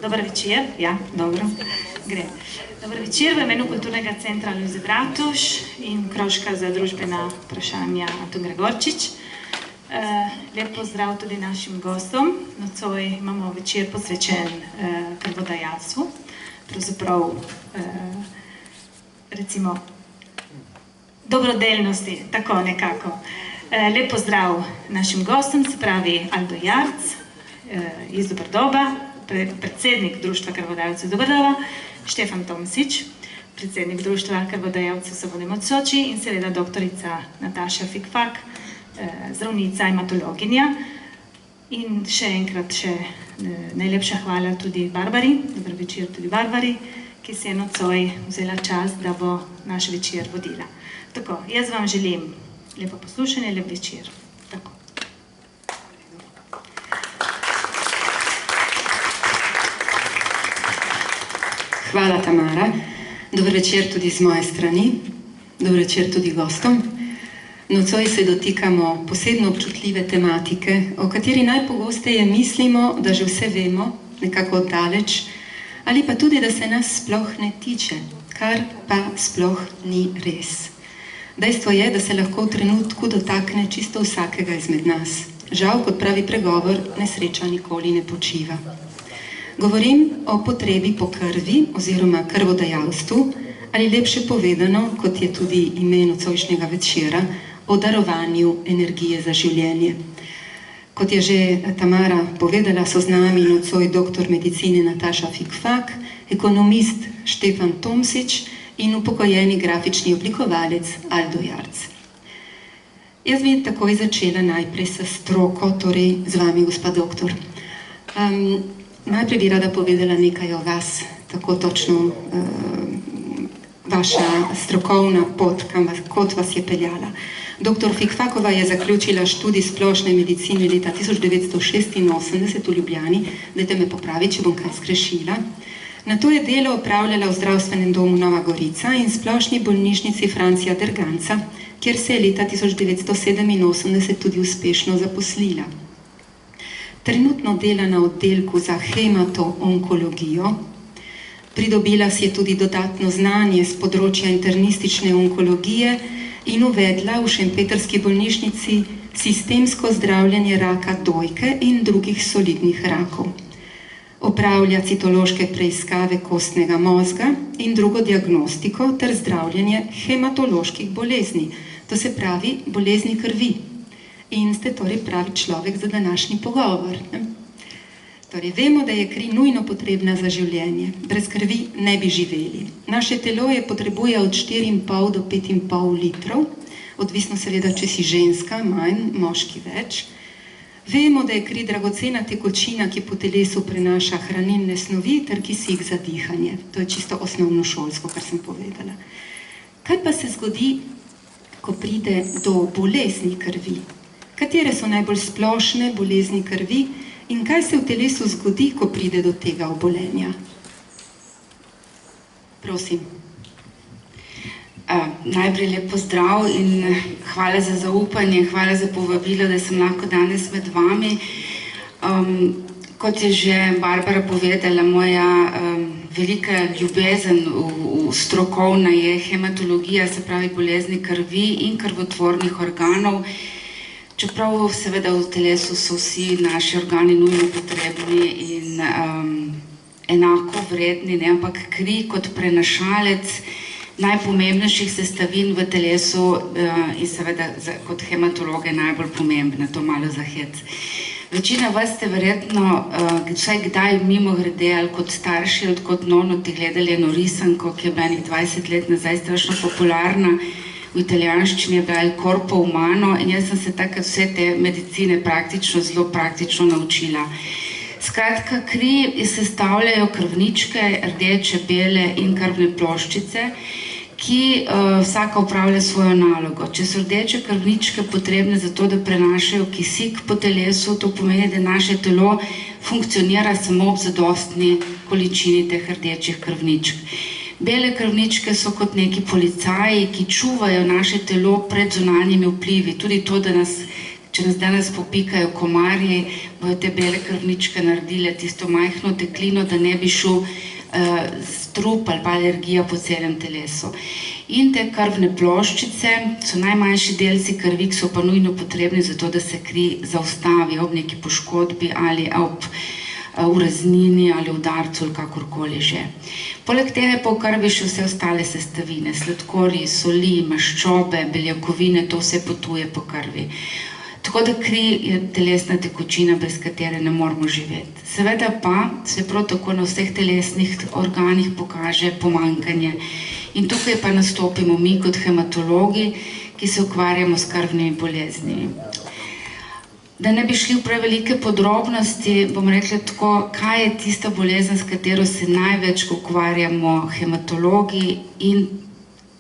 Dobar večer, ja, dobro, gre. Dobar večer v imenu Kulturnega centra Lojze Bratuš in krožka za družbena vprašanja Anton Gregorčič. Lep pozdrav tudi našim gostom. Nocoj imamo večer posvečen krvodajalstvu, pravzaprav recimo dobrodelnosti, tako nekako. Lep pozdrav našim gostom, se pravi Aldo Jarc iz Doberdoba, predsednik Društva krvodajalcev Dobrdova, Štefan Tomsič, predsednik Društva krvodajalcev Sovodimo Soči in seveda doktorica Nataša Fikfak, zdravnica, hematologinja. In še enkrat najlepša hvala tudi Barbari, dober večer tudi Barbari, ki se je nocoj vzela čas, da bo naš večer vodila. Tako, jaz vam želim lepo poslušanje, lep večer. Tako. Hvala, Tamara. Dober večer tudi z moje strani. Dober večer tudi gostom. Nocoj se dotikamo posebno občutljive tematike, o kateri najpogosteje mislimo, da že vse vemo, nekako oddaleč, ali pa tudi, da se nas sploh ne tiče, kar pa sploh ni res. Dejstvo je, da se lahko v trenutku dotakne čisto vsakega izmed nas. Žal, kot pravi pregovor, nesreča nikoli ne počiva. Govorim o potrebi po krvi oziroma krvodajalstvu, ali lepše povedano, kot je tudi ime nocojšnjega večera, o darovanju energije za življenje. Kot je že Tamara povedala, so z nami nocoj doktor medicine Nataša Fikfak, ekonomist Štefan Tomsič in upokojeni grafični oblikovalec Aldo Jarc. Jaz bi takoj začela najprej s stroko, torej z vami, gospa doktor. Najprej bi rada povedala nekaj o vas, tako točno vaša strokovna pot, kot vas je peljala. Doktor Fikfakova je zaključila študij splošne medicine leta 1986 v Ljubljani, dajte me popraviti, če bom kaj zgrešila. Nato je delo opravljala v zdravstvenem domu Nova Gorica in splošni bolnišnici Francija Derganca, kjer se je leta 1987 tudi uspešno zaposlila. Trenutno dela na oddelku za hemato-onkologijo. Pridobila si je tudi dodatno znanje z področja internistične onkologije in uvedla v šempetrski bolnišnici sistemsko zdravljenje raka dojke in drugih solidnih rakov. Opravlja citološke preiskave kostnega mozga in drugo diagnostiko ter zdravljenje hematoloških bolezni, to se pravi bolezni krvi. In ste torej pravi človek za današnji pogovor. Torej, vemo, da je kri nujno potrebna za življenje. Brez krvi ne bi živeli. Naše telo je potrebuje od 4,5 do 5,5 litrov, odvisno seveda, če si ženska, manj, moški več. Vemo, da je kri dragocena tekočina, ki po telesu prenaša hranilne snovi ter kisik za dihanje. To je čisto osnovno šolsko, kar sem povedala. Kaj pa se zgodi, ko pride do bolezni krvi? Katere so najbolj splošne bolezni krvi in kaj se v telesu zgodi, ko pride do tega obolenja? Prosim. Najprej lep pozdrav in hvala za zaupanje, hvala za povabilo, da sem lahko danes med vami. Kot je že Barbara povedala, moja velika ljubezen strokovna je hematologija, se pravi bolezni krvi in krvotvornih organov. Čeprav seveda v telesu so vsi naši organi nujno potrebni in enako vredni, ampak kri kot prenašalec najpomembnejših sestavin v telesu in seveda kot hematologe najbolj pomembna, to malo za hec. Večina vas ste verjetno vsaj kdaj mimogrede ali kot starši ali kot nonoti gledali eno risanko, ki je bila 20 let nazaj strašno popularna. V italijanščini je bila El Corpo Umano in jaz sem se takrat vse te medicine zelo praktično naučila. Skratka, kri sestavljajo krvničke, rdeče, bele in krvne ploščice, ki vsaka opravlja svojo nalogo. Če so rdeče krvničke potrebne za to, da prenašajo kisik po telesu, to pomeni, da naše telo funkcionira samo ob zadostni količini teh rdečih krvničk. Bele krvničke so kot neki policaji, ki čuvajo naše telo pred zunanjimi vplivi. Tudi to, da nas če nas danes popikajo komarji, bojo te bele krvničke naredile tisto majhno teklino, da ne bi šel strup ali pa alergija po celem telesu. In te krvne ploščice so najmanjši delci krvi, ki so pa nujno potrebni za to, da se kri zaustavi ob neki poškodbi ali ob uraznini ali udarcu ali kakorkoli že. Poleg tega je pa v krvi še vse ostale sestavine, sladkorji, soli, maščobe, beljakovine, to vse potuje po krvi. Tako da kri je telesna tekočina, brez katere ne moramo živeti. Seveda pa se prav tako na vseh telesnih organih pokaže pomanjkanje. In tukaj pa nastopimo mi kot hematologi, ki se ukvarjamo s krvnimi boleznimi. Da ne bi šli v prevelike podrobnosti, bom rekla tako, kaj je tista bolezen, s katero se največ ukvarjamo hematologi in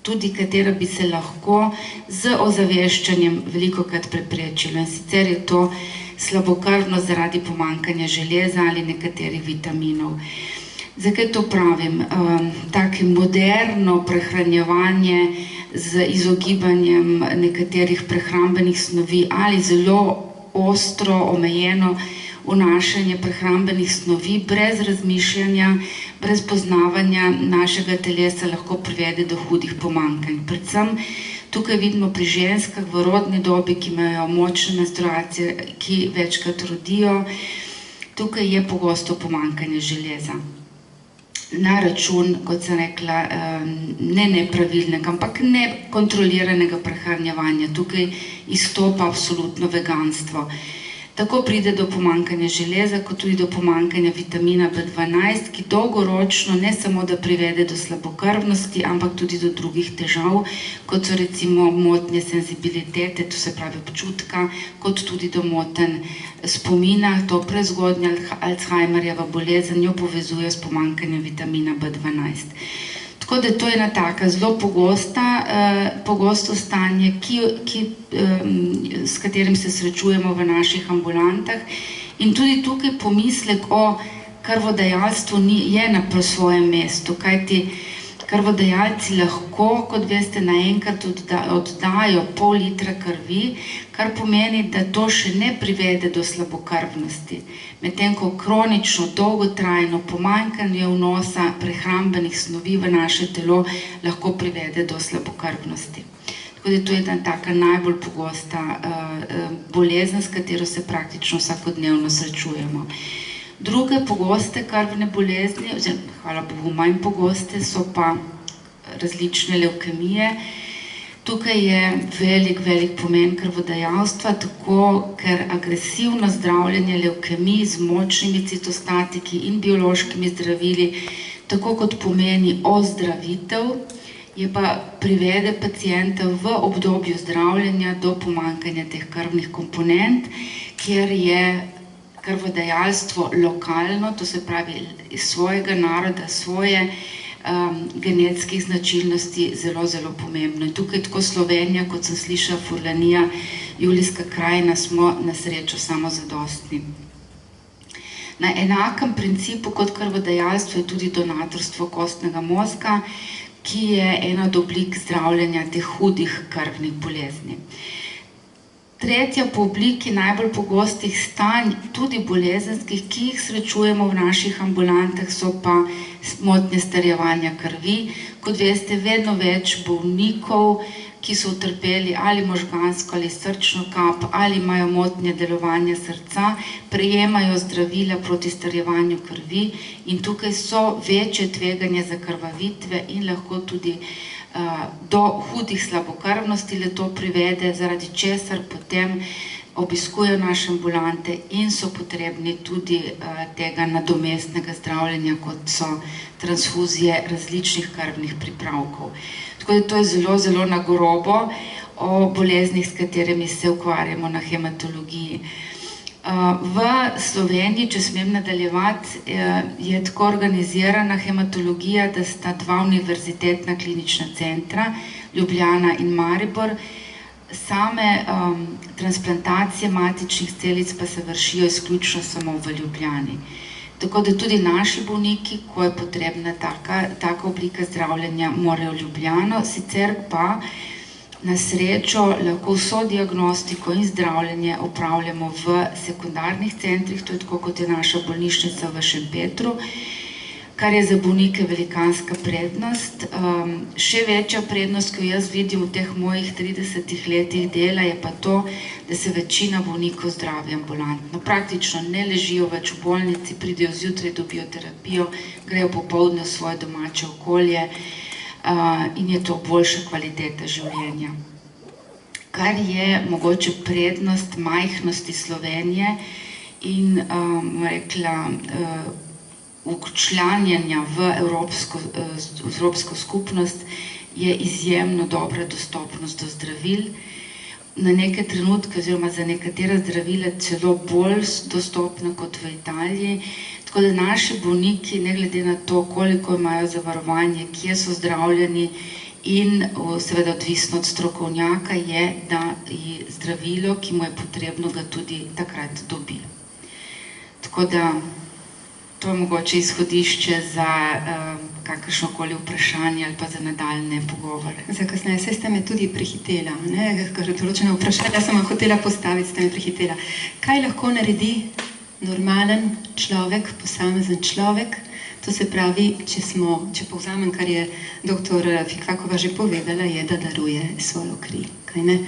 tudi katera bi se lahko z ozaveščanjem velikokrat preprečilo. In sicer je to slabokrvnost zaradi pomanjkanja železa ali nekaterih vitaminov. Zakaj to pravim? Tako moderno prehranjevanje z izogibanjem nekaterih prehrambenih snovi ali zelo ostro, omejeno vnašanje prehrambenih snovi brez razmišljanja, brez poznavanja našega telesa lahko privede do hudih pomanjkanj. Predvsem tukaj vidimo pri ženskah v rodni dobi, ki imajo močne menstruacije, ki večkrat rodijo, tukaj je pogosto pomanjkanje železa. Na račun, kot sem rekla, ne nepravilnega, ampak nekontroliranega prehranjevanja. Tukaj izstopa absolutno veganstvo. Tako pride do pomanjkanja železa, kot tudi do pomanjkanja vitamina B12, ki dolgoročno ne samo, da privede do slabokrvnosti, ampak tudi do drugih težav, kot so recimo motnje senzibilitete, to se pravi občutka, kot tudi do motenj spomina, to prezgodnja Alzheimerjeva bolezen jo povezuje s pomanjkanjem vitamina B12. Tako da to je ena taka zelo pogosto stanje, s katerim se srečujemo v naših ambulantah. In tudi tukaj pomislek o krvodajalstvu je na svojem mestu, kajti krvodajalci lahko, kot veste, naenkrat oddajo pol litra krvi, kar pomeni, da to še ne privede do slabokrvnosti. Medtem ko kronično, dolgotrajno pomanjkanje vnosa prehrambenih snovi v naše telo lahko privede do slabokrvnosti. Tako da to je ena taka najbolj pogosta bolezen, s katero se praktično vsakodnevno srečujemo. Druge pogoste krvne bolezni, oziroma, hvala Bogu, manj pogoste, so pa različne levkemije. Tukaj je velik pomen krvodajalstva, tako ker agresivno zdravljenje levkemij z močnimi citostatiki in biološkimi zdravili, tako kot pomeni ozdravitev, je pa privede pacienta v obdobju zdravljenja do pomanjkanja teh krvnih komponent, kjer je krvodajalstvo lokalno, to se pravi iz svojega naroda, svoje genetskih značilnosti zelo pomembno. In tukaj tako Slovenija, kot sem slišala, Furlanija, Julijska krajina, smo na srečo samozadostni. Na enakem principu kot krvodajalstvo je tudi donatorstvo kostnega mozga, ki je ena od oblik zdravljenja teh hudih krvnih bolezni. Tretja po obliki najbolj pogostih stanj, tudi bolezenskih, ki jih srečujemo v naših ambulantah, so pa motnje starjevanja krvi. Kot veste, vedno več bolnikov, ki so utrpeli ali možgansko ali srčno kap, ali imajo motnje delovanja srca, prejemajo zdravila proti starjevanju krvi in tukaj so večje tveganje za krvavitve in lahko tudi do hudih slabokrvnosti le to privede, zaradi česar potem obiskujejo naše ambulante in so potrebni tudi tega nadomestnega zdravljenja, kot so transfuzije različnih krvnih pripravkov. Tako da to je zelo na grobo o boleznih, s katerimi se ukvarjamo na hematologiji. V Sloveniji, če smem nadaljevati, je tako organizirana hematologija, da sta dva univerzitetna klinična centra, Ljubljana in Maribor. Same transplantacije matičnih celic pa se vršijo izključno samo v Ljubljani. Tako da tudi naši bolniki, ko je potrebna taka oblika zdravljenja, morajo v Ljubljano, sicer pa Na srečo lahko vso diagnostiko in zdravljenje opravljamo v sekundarnih centrih, to je tako kot je naša bolnišnica v Šempetru, kar je za bolnike velikanska prednost. Še večja prednost, ki jo jaz vidim v teh mojih 30 letih dela, je pa to, da se večina bolnikov zdravi ambulantno. Praktično ne ležijo več v bolnici, pridejo zjutraj, dobijo terapijo, grejo popoldne v svoje domače okolje in je to boljša kvaliteta življenja. Kar je mogoče prednost majhnosti Slovenije in rekla, včlanjanja v Evropsko skupnost je izjemno dobra dostopnost do zdravil. Na neke trenutke oziroma za nekatera zdravila celo bolj dostopna kot v Italiji. Tako da naši bolniki, ne glede na to, koliko imajo zavarovanje, kje so zdravljeni in seveda odvisno od strokovnjaka je, da je zdravilo, ki mu je potrebno, ga tudi takrat dobi. Tako da to je mogoče izhodišče za kakršnokoli vprašanje ali pa za nadaljne pogovore. Za kasneje, saj ste me tudi prehitela, ker določena vprašanja sem vam hotela postaviti, ste me prehitela. Kaj lahko naredi normalen človek, posamezen človek? To se pravi, če povzamem, kar je dr. Fikfakova že povedala, je, da daruje svojo kri, kaj ne?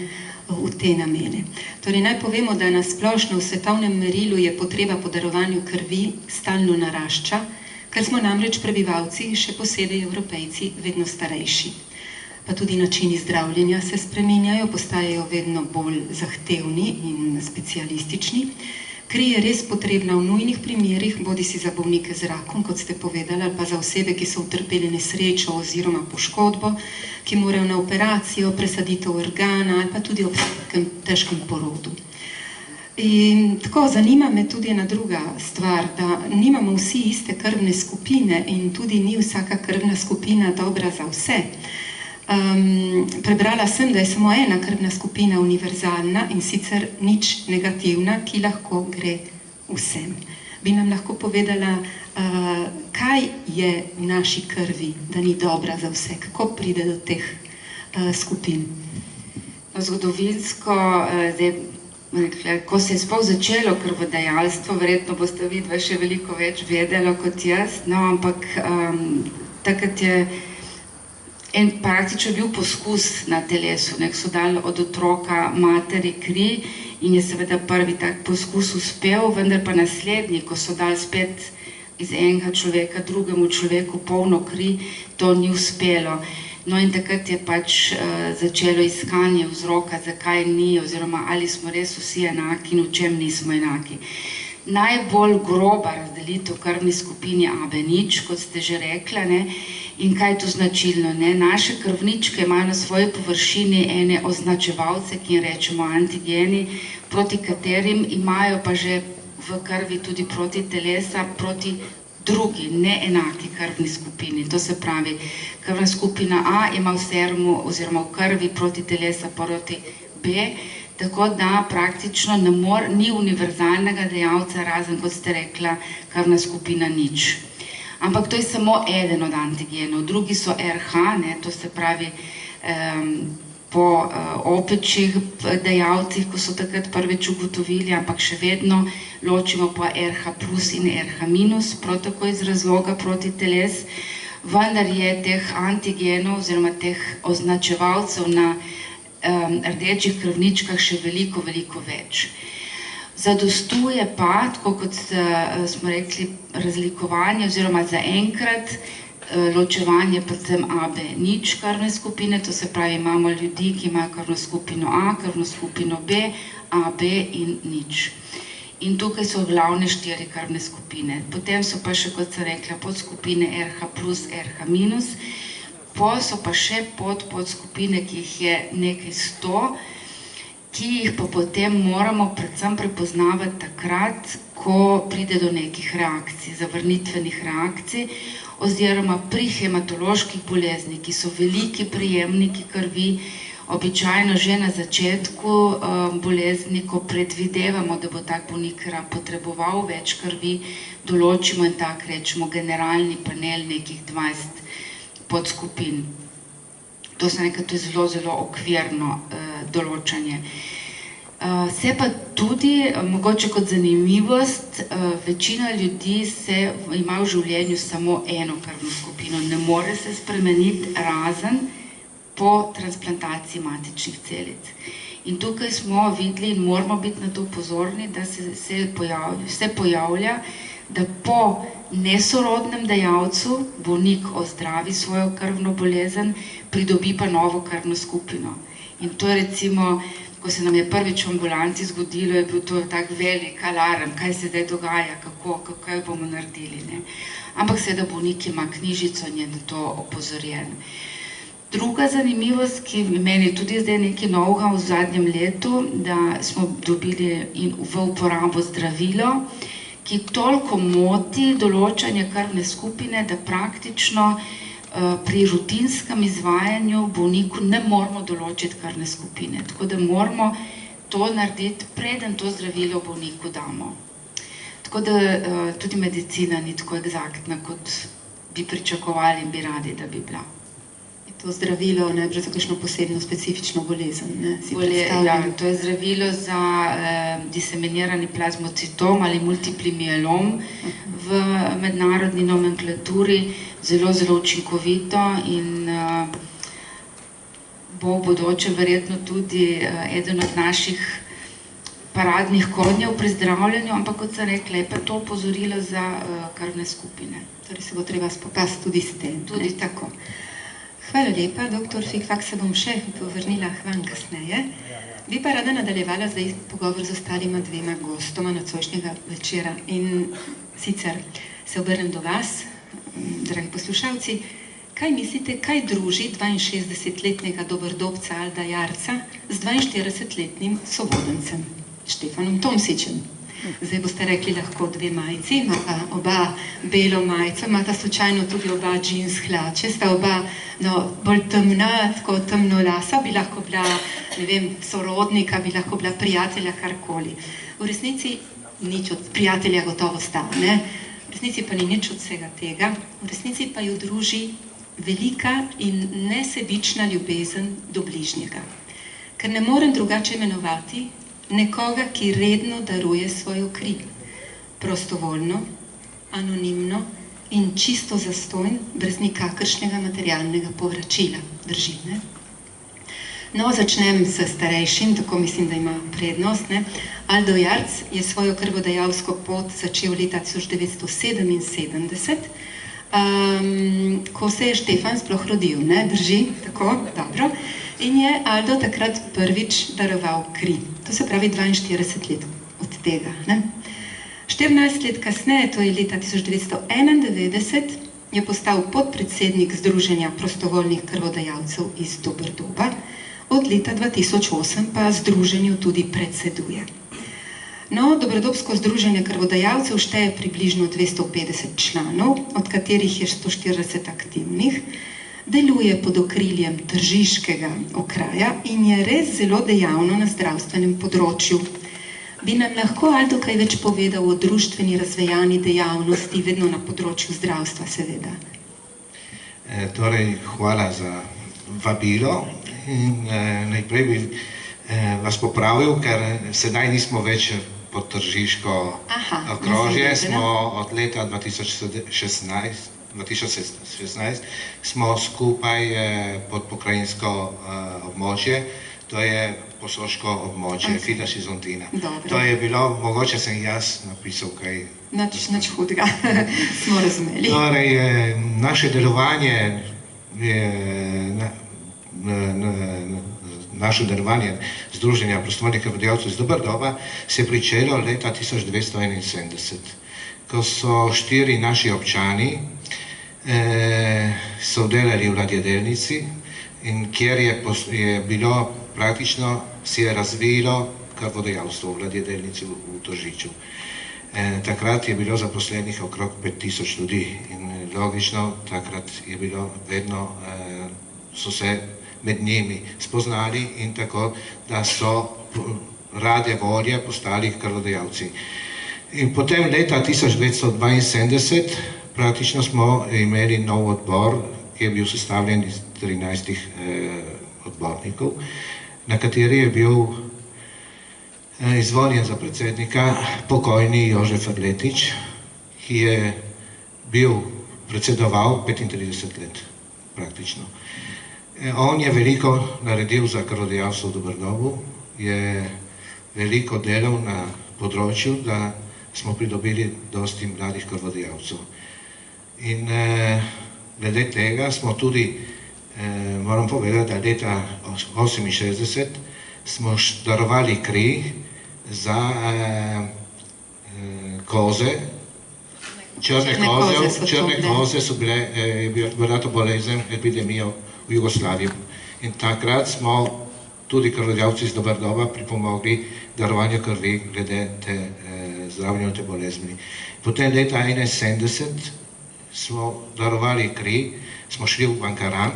V te namene. Torej, naj povemo, da na splošno v svetovnem merilu je potreba po darovanju krvi stalno narašča, ker smo namreč prebivalci, še posebej Evropejci, vedno starejši. Pa tudi načini zdravljenja se spreminjajo, postajajo vedno bolj zahtevni in specialistični. Kri je res potrebna v nujnih primerih, bodi si za bolnike z rakom, kot ste povedali, ali pa za osebe, ki so utrpeli nesrečo oziroma poškodbo, ki morajo na operacijo, presaditev organa ali pa tudi ob težkem porodu. In tako, zanima me tudi ena druga stvar, da nimamo vsi iste krvne skupine in tudi ni vsaka krvna skupina dobra za vse. Prebrala sem, da je samo ena krvna skupina univerzalna in sicer nič negativna, ki lahko gre vsem. Bi nam lahko povedala, kaj je v naši krvi, da ni dobra za vse, kako pride do teh skupin? Zgodovinsko, ko se je sploh začelo krvodajalstvo, verjetno boste vidva še veliko več vedela kot jaz, no, ampak takrat je praktično bil poskus na telesu, so dali od otroka materi kri in je seveda prvi tak poskus uspel, vendar pa naslednji, ko so dali spet iz enega človeka drugemu človeku polno kri, to ni uspelo. No in takrat je pač začelo iskanje vzroka, zakaj ni, oziroma ali smo res vsi enaki in v čem nismo enaki. Najbolj groba razdelitev krvni skupini AB0, kot ste že rekla, in kaj je to značilno? Naše krvničke imajo na svoji površini ene označevalce, ki jim rečemo antigeni, proti katerim imajo pa že v krvi tudi proti telesa, proti drugi, neenaki krvni skupini. To se pravi, krvna skupina A ima v serumu oziroma v krvi proti telesa proti B, tako da praktično ni univerzalnega dejavca, razen, kot ste rekla, krvna skupina nič. Ampak to je samo eden od antigenov, drugi so RH, to se pravi po opečih dejavcih, ko so takrat prvič ugotovili, ampak še vedno ločimo pa RH plus in RH minus, prav tako iz razloga proti teles, vendar je teh antigenov oziroma teh označevalcev na rdečih krvničkah še veliko, veliko več. Zadostuje pa, tako kot smo rekli, razlikovanje oziroma zaenkrat ločevanje predvsem AB0 krvne skupine, to se pravi, imamo ljudi, ki imajo krvno skupino A, krvno skupino B, AB in nič. In tukaj so glavne 4 krvne skupine. Potem so pa še, kot sem rekla, podskupine RH plus, RH minus, so pa še podskupine, ki jih je nekaj 100, ki jih pa potem moramo predvsem prepoznavati takrat, ko pride do nekih reakcij, zavrnitvenih reakcij, oziroma pri hematoloških bolezni, ki so veliki prejemniki krvi, običajno že na začetku bolezni, ko predvidevamo, da bo tak bolnik potreboval več krvi, določimo in tak rečemo generalni panel nekih 20 podskupin. to je zelo, zelo okvirno določanje. Se pa tudi, mogoče kot zanimivost, večina ljudi ima v življenju samo eno krvno skupino, ne more se spremeniti razen po transplantaciji matičnih celic. In tukaj smo videli in moramo biti na to pozorni, da se pojavlja, da po nesorodnem dajalcu bolnik ozdravi svojo krvno bolezen, pridobi pa novo krvno skupino. In to je recimo, ko se nam je prvič v ambulanci zgodilo, je bil to tak velik alarm, kaj se zdaj dogaja, kaj bomo naredili. Ne? Ampak seveda bolnik ima knjižico in je na to opozorjen. Druga zanimivost, ki meni tudi zdaj nekaj novega v zadnjem letu, da smo dobili v uporabo zdravilo, ki toliko moti določanje krvne skupine, da praktično pri rutinskem izvajanju bolniku ne moramo določiti krvne skupine. Tako da moramo to narediti, preden to zdravilo bolniku damo. Tako da tudi medicina ni tako egzaktna, kot bi pričakovali in bi radi, da bi bila. Je to zdravilo najbrž za kakšno posebno specifično bolezen, ne? Ja, to je zdravilo za diseminirani plazmocitom ali multipli mielom v mednarodni nomenklaturi, zelo, zelo učinkovito in bo v bodoče verjetno tudi eden od naših paradnih konjev pri zdravljenju, ampak kot sem rekla, je pa to opozorilo za krvne skupine. Torej se bo treba spopasti tudi s tem. Tudi tako. Hvala lepa, dr. Fikfak, se bom še povrnila k vam kasneje. Bi pa rada nadaljevala zdaj pogovor z ostalima dvema gostoma nocojšnjega večera. In sicer se obrnem do vas, dragi poslušalci, kaj mislite, kaj druži 62-letnega dobrodobca Alda Jarca z 42-letnim sovodencem, Štefanom Tomsičem? Zdaj boste rekli lahko dve majici, imata oba belo majico, imata slučajno tudi oba džins hlače, sta oba bolj temna, tako temno lasa, bi lahko bila, ne vem, sorodnika, bi lahko bila prijatelja, karkoli. V resnici nič od prijatelja gotovo sta, ne? V resnici pa ni nič od vsega tega, v resnici pa jo druži velika in nesebična ljubezen do bližnjega. Ker ne morem drugače imenovati nekoga, ki redno daruje svojo kri, prostovoljno, anonimno in čisto zastonj, brez nikakršnega materialnega povračila. Drži, ne? No, začnem s starejšim, tako mislim, da ima prednost, ne? Aldo Jarc je svojo krvodajalsko pot začel leta 1977, ko se je Štefan sploh rodil, ne? Drži, tako, dobro. In je Aldo takrat prvič daroval kri. To se pravi 42 let od tega, ne? 14 let kasneje, to je leta 1991, je postal podpredsednik Združenja prostovoljnih krvodajalcev iz Doberdoba, od leta 2008 pa združenju tudi predseduje. No, Dobrodobsko združenje krvodajalcev šteje približno 250 članov, od katerih je 140 aktivnih, deluje pod okriljem tržiškega okraja in je res zelo dejavno na zdravstvenem področju. Bi nam lahko Aldo kaj več povedal o društveni razvejani dejavnosti, vedno na področju zdravstva, seveda? Torej, hvala za vabilo. Najprej bi vas popravil, ker sedaj nismo več pod tržiško okrožje, smo od leta 2016 smo skupaj pod pokrajinsko območje, to je posoško območje, Fida Šizontina. To je bilo, mogoče sem jaz napisal kaj. Nič hudega, smo razumeli. Torej, naše delovanje Združenja prostovoljnih krvodajalcev iz Doberdoba se je pričelo leta 1971, ko so 4 naši občani so delali v ladjedelnici in kjer je bilo praktično, si je razvilo krvodajalstvo v ladjedelnici v Tržiču. Takrat je bilo zaposlenih okrog 5000 ljudi in logično, takrat je bilo vedno, so se med njimi spoznali in tako, da so rade volje postali krvodajalci. In potem leta 1972 praktično smo imeli nov odbor, ki je bil sestavljen iz 13 odbornikov, na kateri je bil izvoljen za predsednika pokojni Jožef Arletič, ki je predsedoval 35 let praktično. On je veliko naredil za krvodajalstvo v Doberdobu, je veliko delal na področju, da smo pridobili dosti mladih krvodajalcev. In glede tega smo tudi, moram povedati, da leta 1968 smo darovali kri za koze, črne koze so bile, je bila to bolezen, epidemija v Jugoslaviji. In takrat smo tudi krvodajalci iz Doberdoba pripomogli darovanju krvi glede zdravljenja te bolezni. Potem leta 1971 smo darovali kri, smo šli v Ankaran,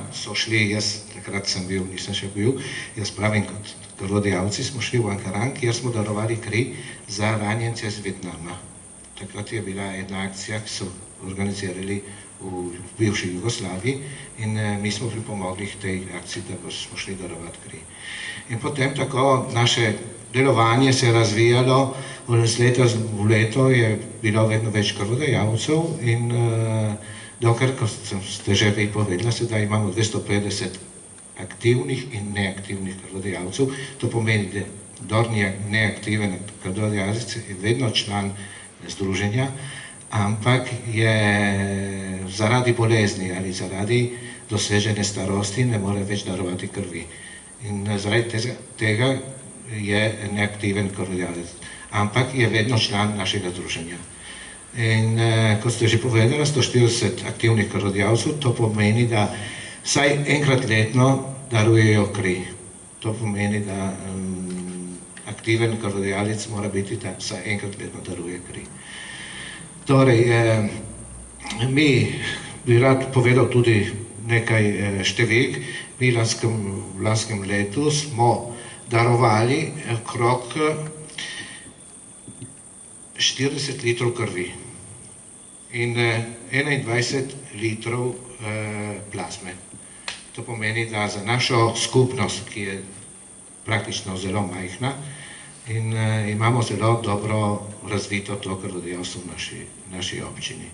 takrat sem bil, nisem še bil, jaz pravim kot krvodajalci, smo šli v Ankaran, kjer smo darovali kri za ranjence iz Vietnama. Takrat je bila ena akcija, ki so organizirali v bivši Jugoslaviji in mi smo pripomogli k tej akciji, da smo šli darovati kri. In potem tako naše delovanje se je razvijalo, z leta v leto je bilo vedno več krvodajalcev in dokler, kot ste že vi povedali, sedaj imamo 250 aktivnih in neaktivnih krvodajalcev. To pomeni, da kdor ni neaktiven krvodajalec je vedno član združenja, ampak je zaradi bolezni ali zaradi dosežene starosti ne more več darovati krvi. In zaradi tega je neaktiven krvodajalec, ampak je vedno član našega združenja. In kot ste že povedali, 140 aktivnih krvodajalcev, to pomeni, da vsaj enkrat letno darujejo kri. To pomeni, da aktiven krvodajalec mora biti, da vsaj enkrat letno daruje kri. Torej, mi bi rad povedal tudi nekaj številk. Mi v lanskem letu smo darovali okrog 40 litrov krvi in 21 litrov plazme. To pomeni, da za našo skupnost, ki je praktično zelo majhna in imamo zelo dobro razvito to krvodajalstvo v naši občini.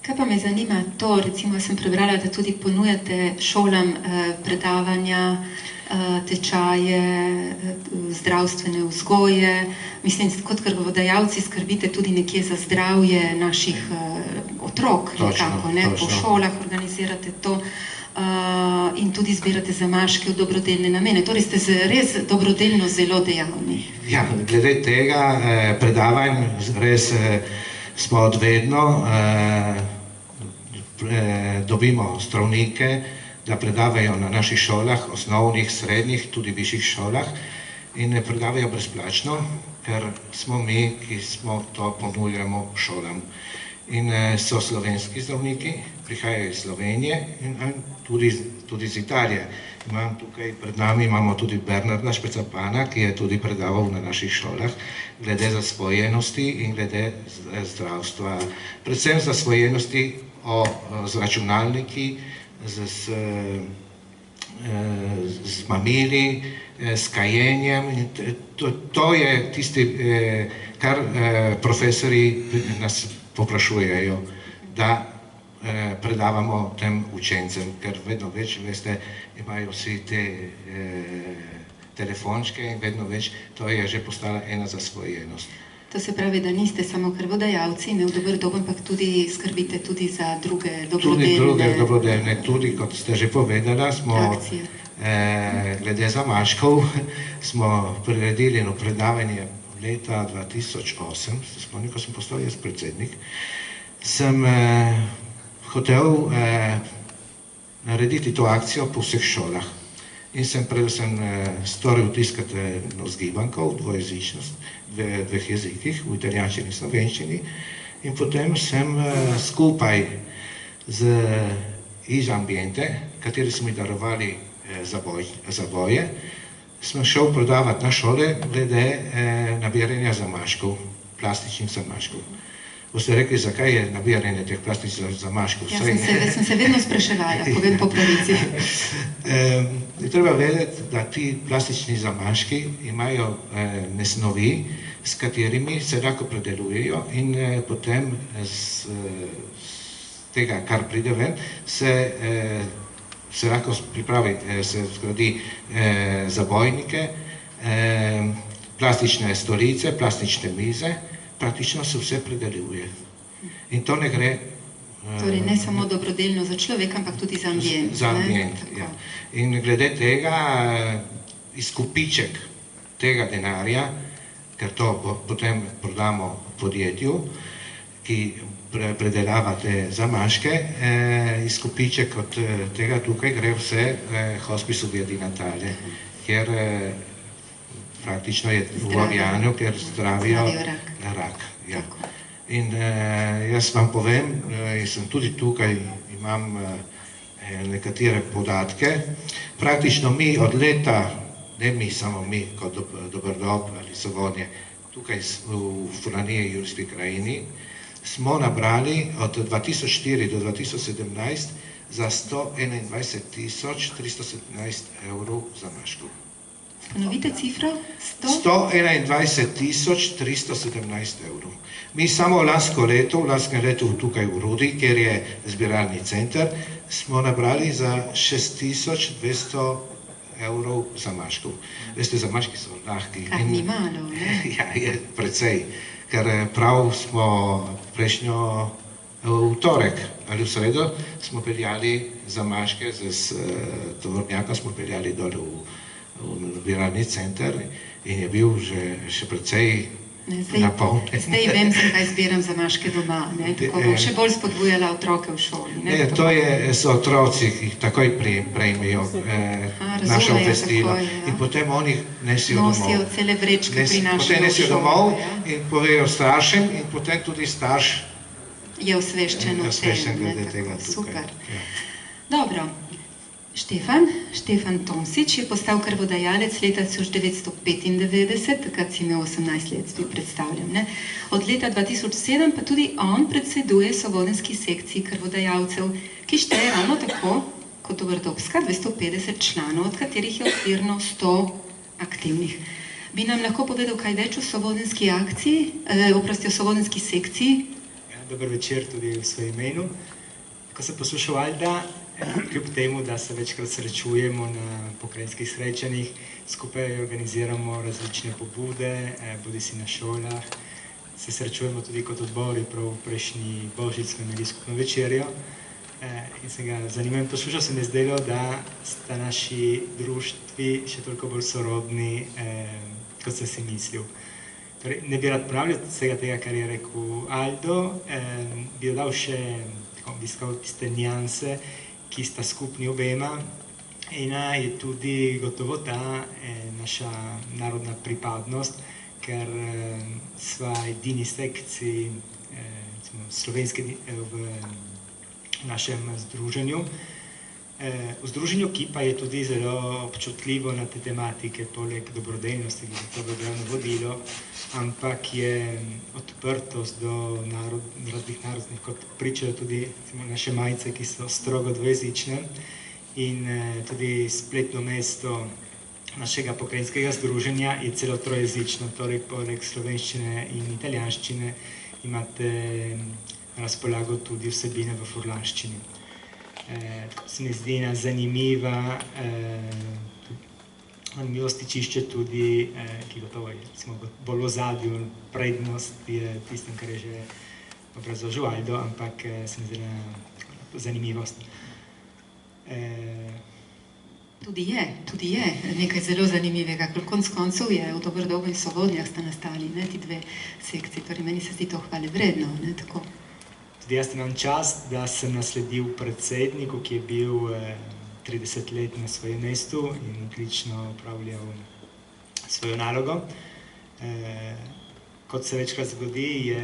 Kaj pa me zanima to, recimo sem prebrala, da tudi ponujate šolam predavanja, tečaje, zdravstvene vzgoje. Mislim, kot krvodajalci skrbite tudi nekje za zdravje naših otrok, nekako, ne? Po šolah organizirate to in tudi zbirate zamaške v dobrodelne namene. Torej ste res dobrodelno zelo dejavni. Ja, glede tega predavanj res smo odvedno, dobimo zdravnike, da predavajo na naših šolah, osnovnih, srednjih, tudi višjih šolah in predavajo brezplačno, ker smo mi, ki smo to ponujamo šolam. In so slovenski zdravniki, prihajajo iz Slovenije in tudi iz Italije. Tukaj pred nami imamo tudi Bernarda Špecapana, ki je tudi predaval na naših šolah glede zasvojenosti in glede zdravstva. Predvsem zasvojenosti z računalniki, z mamili, s kajenjem. To je tisti, kar profesori nas poprašujejo, da predavamo tem učencem, ker vedno več, veste, imajo vsi te telefončke in vedno več, to je že postala ena zasvojenost. To se pravi, da niste samo krvodajalci, ne v Doberdobu, ampak tudi skrbite tudi za druge dobrodelne... Tudi druge dobrodelne, tudi kot ste že povedala, smo glede zamaškov, smo priredili eno predavanje leta 2008, se spomnim, ko sem postal jaz predsednik, sem hotel narediti to akcijo po vseh šolah in sem predvsem storil tiskati vzgibanko v dveh jezikih, v italijanščini in slovenščini in potem sem skupaj z iz Ambiente, kateri so mi darovali zaboje, sem šel prodavati na šole glede nabiranja zamaškov, plastičnih zamaškov. Boste rekli, zakaj je nabiranje teh plastičnih zamaškov? Ja, sem se vedno spraševala, povem po pravici. Treba vedeti, da ti plastični zamaški imajo nesnovi, s katerimi se lahko predelujejo in potem z tega, kar pride ven, se lahko pripravi, se zgradi zabojnike, plastične stolice, plastične mize, praktično se vse predeluje. In to ne gre... Torej ne samo dobrodelno za človeka, ampak tudi za ambient. Za ambient, ja. In glede tega, izkupiček tega denarja, ker to potem prodamo podjetju, ki predelava te zamaške, izkupiček od tega tukaj gre vse Hospisu Via di Natale, kjer praktično je v Avignanu, kjer zdravijo rak. Ja. In jaz vam povem, jaz sem tudi tukaj, imam nekatere podatke, praktično mi od leta, ne mi, samo mi kot Doberdob ali Sovodnje, tukaj v Furlaniji, Julijski krajini, smo nabrali od 2004 do 2017 za 121 317 evrov zamaškov. Ponovite cifro? 121 317 evrov. Mi samo v lanskem letu tukaj v Rudi, kjer je zbiralni center, smo nabrali za 6200 evrov zamaškov. Veste, zamaški so lahki. Kar ni malo, ne? Ja, je precej, ker prav smo prejšnjo v torek ali v sredo smo peljali zamaške z tovornjakom, smo peljali dole v zbiralni center in je bil še precej napolnjen. Zdaj vem, zakaj zbiram zamaške doma, ne? Tako bom še bolj spodbujala otroke v šoli. Ne, to so otroci, ki jih takoj prejmejo našo obvestilo in potem oni nesijo domov. Nosijo cele vrečke, prinašajo v šolo. Potem nesijo domov in povejo staršem in potem tudi starš je osveščen o tem. Glede tega tukaj. Super. Dobro. Štefan Tomsič je postal krvodajalec leta 1995, takrat si imel 18 let, spet predstavljam. Ne? Od leta 2007 pa tudi on predseduje Sovodenski sekciji krvodajalcev, ki šteje ravno tako kot Dobrdobska, 250 članov, od katerih je okvirno 100 aktivnih. Bi nam lahko povedal kaj več o Sovodenski akciji, o Sovodenski sekciji? Ja, dober večer tudi v svojem imenu. Ko sem poslušal Alda, kljub temu, da se večkrat srečujemo na pokrajinskih srečanjih, skupaj organiziramo različne pobude, bodi si na šolah, se srečujemo tudi kot odbori, prav v prejšnji božič smo imeli skupno večerjo in se ga zanimam. Poslušal se mi je zdelo, da sta naši društvi še toliko bolj sorodni, kot sem si mislil. Torej, ne bi rad ponavljal vsega tega, kar je rekel Aldo, bi dodal še, bi iskal tiste nijanse, ki sta skupni obema. Ena je tudi gotovo ta naša narodna pripadnost, ker sva edini sekciji slovenske v našem združenju. V združenju, ki pa je tudi zelo občutljivo na te tematike, poleg dobrodelnosti, ki je to glavno vodilo, ampak je odprtost do raznih narodnih, kot pričajo tudi naše majice, ki so strogo dvojezične, in tudi spletno mesto našega pokrajinskega združenja je celo trojezično, torej poleg slovenščine in italijanščine imate na razpolago tudi vsebine v furlanščini. Tako se mi zdi ena zanimiva stičišče tudi, ki gotovo je bolj v ozadju, prednost je tistem, kar je že obrazložil Aldo, ampak se mi zdi ena zanimivost. Tudi je nekaj zelo zanimivega, ker konec koncev je v Doberdobu in Sovodnjah sta nastali, ne, ti dve sekciji, torej meni se zdi to hvale vredno, ne, tako. Tudi jaz imam čast, da sem nasledil predsedniku, ki je bil 30 let na svojem mestu in odlično upravljal svojo nalogo. Kot se večkrat zgodi,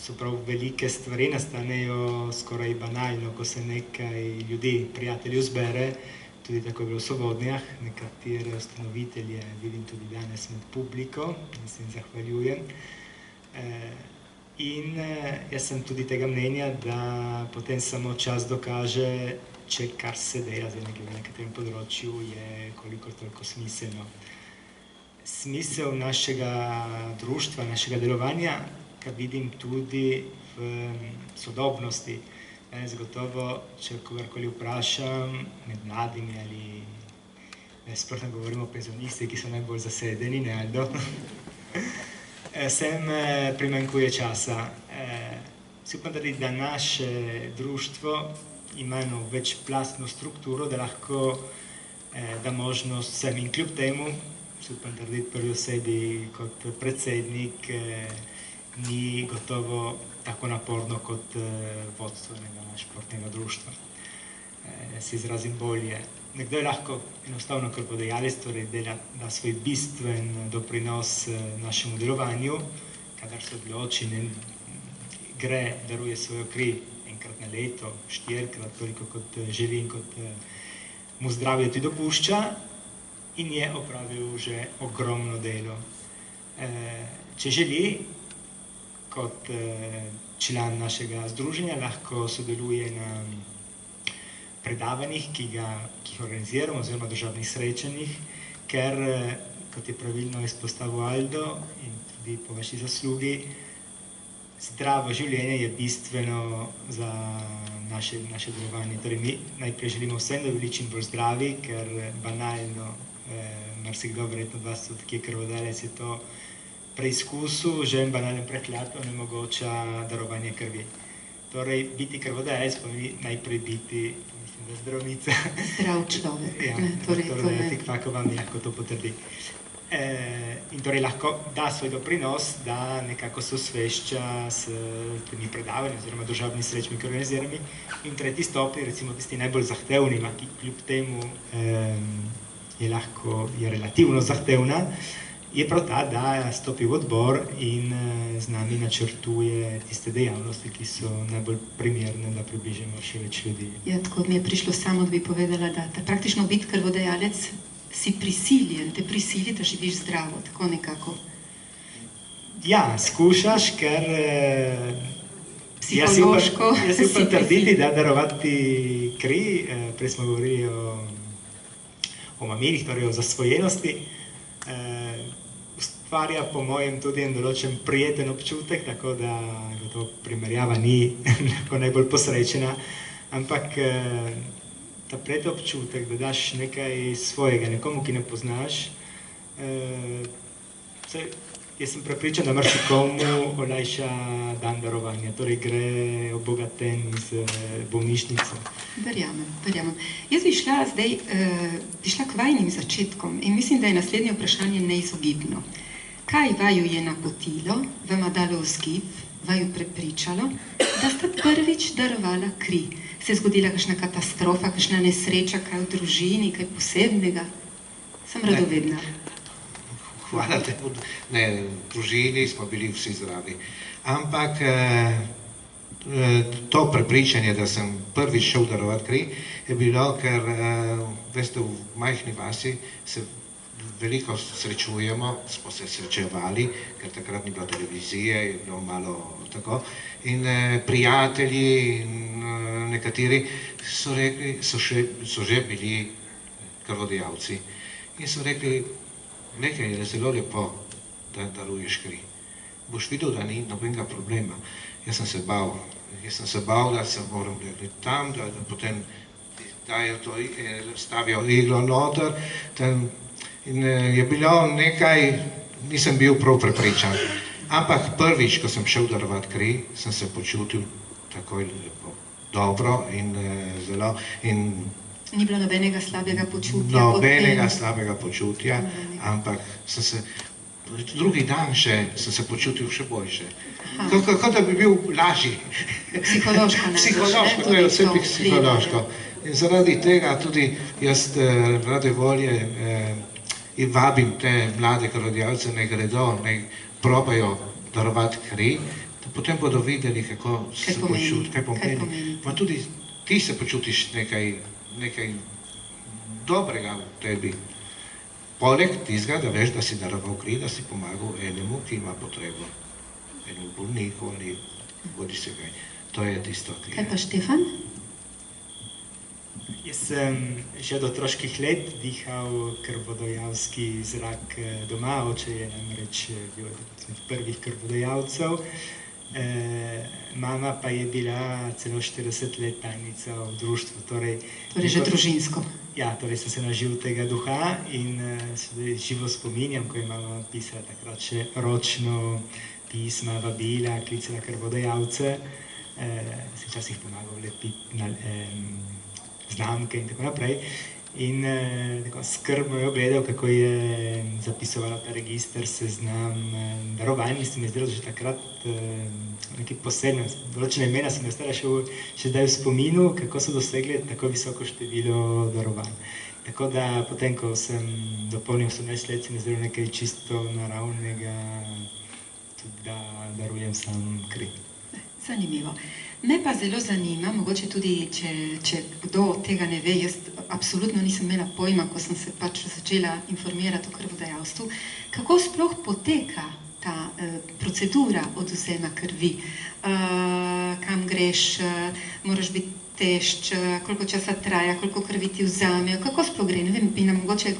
so prav velike stvari, nastanejo skoraj banalno, ko se nekaj ljudi, prijateljev zbere, tudi tako je bilo v Sovodnjah, nekatere ustanovitelje vidim tudi danes med publiko in se jim zahvaljujem. In jaz sem tudi tega mnenja, da potem samo čas dokaže, če kar se dela za nekaterem področju, je koliko toliko smiselno. Smisel našega društva, našega delovanja, kar vidim tudi v sodobnosti. Zagotovo, če kogarkoli vprašam, med mladimi ali sploh ne govorimo o penzionistih, ki so najbolj zasedeni, ne Aldo, vsem primanjkuje časa. Si upam trditi, da naše društvo ima eno večplastno strukturo, da lahko da možnost vsem in kljub temu, si upam trditi prvi osebi kot predsednik, ni gotovo tako naporno kot vodstvenega športnega društva. Se izrazim bolje. Nekdo je lahko enostavno krvodajalec, torej da svoj bistven doprinos našemu delovanju, kadar se odloči, gre, daruje svojo kri enkrat na leto, 4-krat, toliko kot želi in kot mu zdravje tudi dopušča, in je opravil že ogromno delo. Če želi, kot član našega združenja, lahko sodeluje na predavanjih, ki jih organiziramo, oziroma državnih srečanjih, ker, kot je pravilno izpostavil Aldo in tudi po vaši zaslugi, zdravo življenje je bistveno za naše delovanje. Torej, mi najprej želimo vsem, da bili čim bolj zdravi, ker banalno, marsikdo verjetno od vas, ki je krvodajalec, je to preizkusil, že en banalen prehlad onemogoča darovanje krvi. Torej, biti krvodajalec pomeni najprej biti, mislim, da zdravnica. Zdrav človek. Ja, doktor Fikfakova mi lahko to potrdi. In torej lahko da svoj doprinos, da nekako se osvešča s temi predavanji oziroma državnimi srečami, ki organizirami. In tretji stopnji, recimo tisti najbolj zahtevnima, ki kljub temu je relativno zahtevna, je prav ta, da stopi v odbor in z nami načrtuje tiste dejavnosti, ki so najbolj primerne, da približamo še več ljudi. Ja, tako mi je prišlo samo, da bi povedala, da praktično biti krvodajalec si prisiljen, te prisili, da živiš zdravo, tako nekako. Ja, skušaš, ker psihološko jaz si upam trditi, da darovati kri, prej smo govorili o mamilih, torej o zasvojenosti, ustvarja po mojem tudi en določen prijeten občutek, tako da to primerjava ni najbolj posrečena, ampak ta prijeten občutek, da daš nekaj svojega nekomu, ki ne poznaš, jaz sem prepričan, da marsikomu olajša dan darovanja, torej gre obogaten z bolnišnico. Verjamem. Jaz bi šla k vajnim začetkom in mislim, da je naslednje vprašanje neizogibno. Kaj vaju je napotilo, vama dalo vzgib, vaju prepričalo, da ste prvič darovala kri? Se je zgodila kakšna katastrofa, kakšna nesreča, kaj v družini, kaj posebnega? Sem radovedna. Hvala te. Ne, v družini smo bili vsi zdravi. Ampak to prepričanje, da sem prvič šel darovati kri, je bilo, ker, veste, v majhni vasi se veliko srečujemo, smo se srečevali, ker takrat ni bilo televizije, je bilo malo tako, in prijatelji in nekateri so rekli, so že bili krvodajalci in so rekli, nekaj je zelo lepo, da daruješ kri. Boš videl, da ni nobenega problema. Jaz sem se bal, da se moram gledati tam, da potem dajo to, stavijo iglo noter, in je bilo nekaj, nisem bil prav prepričan. Ampak prvič, ko sem šel darovati kri, sem se počutil takoj lepo, dobro in zelo, in ni bilo nobenega slabega počutja? Nobenega slabega počutja, ampak sem se, drugi dan še, sem se počutil še boljše. Kot da bi bil lažji. Psihološko najbolj. Psihološko, to je vse psihološko. In zaradi tega tudi jaz rade volje in vabim te mlade krvodajalce, naj gredo, naj probajo darovati kri, da potem bodo videli, kako se počutijo, kaj pomeni. Pa tudi ti se počutiš nekaj dobrega v tebi. Poleg tistega, da veš, da si daroval kri, da si pomagal enemu, ki ima potrebo. Enemu bolniku ali bodi se kaj. To je tisto, ki Kaj je. pa Štefan? Jaz sem že od otroških let dihal krvodajalski zrak doma, oče je namreč bil od prvih krvodajalcev. Mama pa je bila celo 40 let tajnica v društvu. Torej že družinsko. Ja, torej sem se nažil tega duha in se živo spominjam, ko je mama pisala takrat še ročno pisma, vabila, klicala krvodajalce, se včasih pomagal lepiti na znamke in tako naprej. In tako skrbno je gledal, kako je zapisovala ta register, seznam darovanj, in se mi je zdelo že takrat nekaj posebno. Določene imena sem ostala še zdaj v spominu, kako so dosegli tako visoko število darovanj. Tako da potem, ko sem dopolnil 18 let, se mi je zdelo nekaj čisto naravnega, tudi da darujem sam kri. Zanimivo. Me pa zelo zanima, mogoče tudi, če kdo tega ne ve, jaz absolutno nisem imela pojma, ko sem se pač začela informirati o krvodajalstvu, kako sploh poteka ta procedura odvzema krvi. Kam greš, moraš biti tešč, koliko časa traja, koliko krvi ti vzamejo, kako sploh gre, ne vem, bi nam mogoče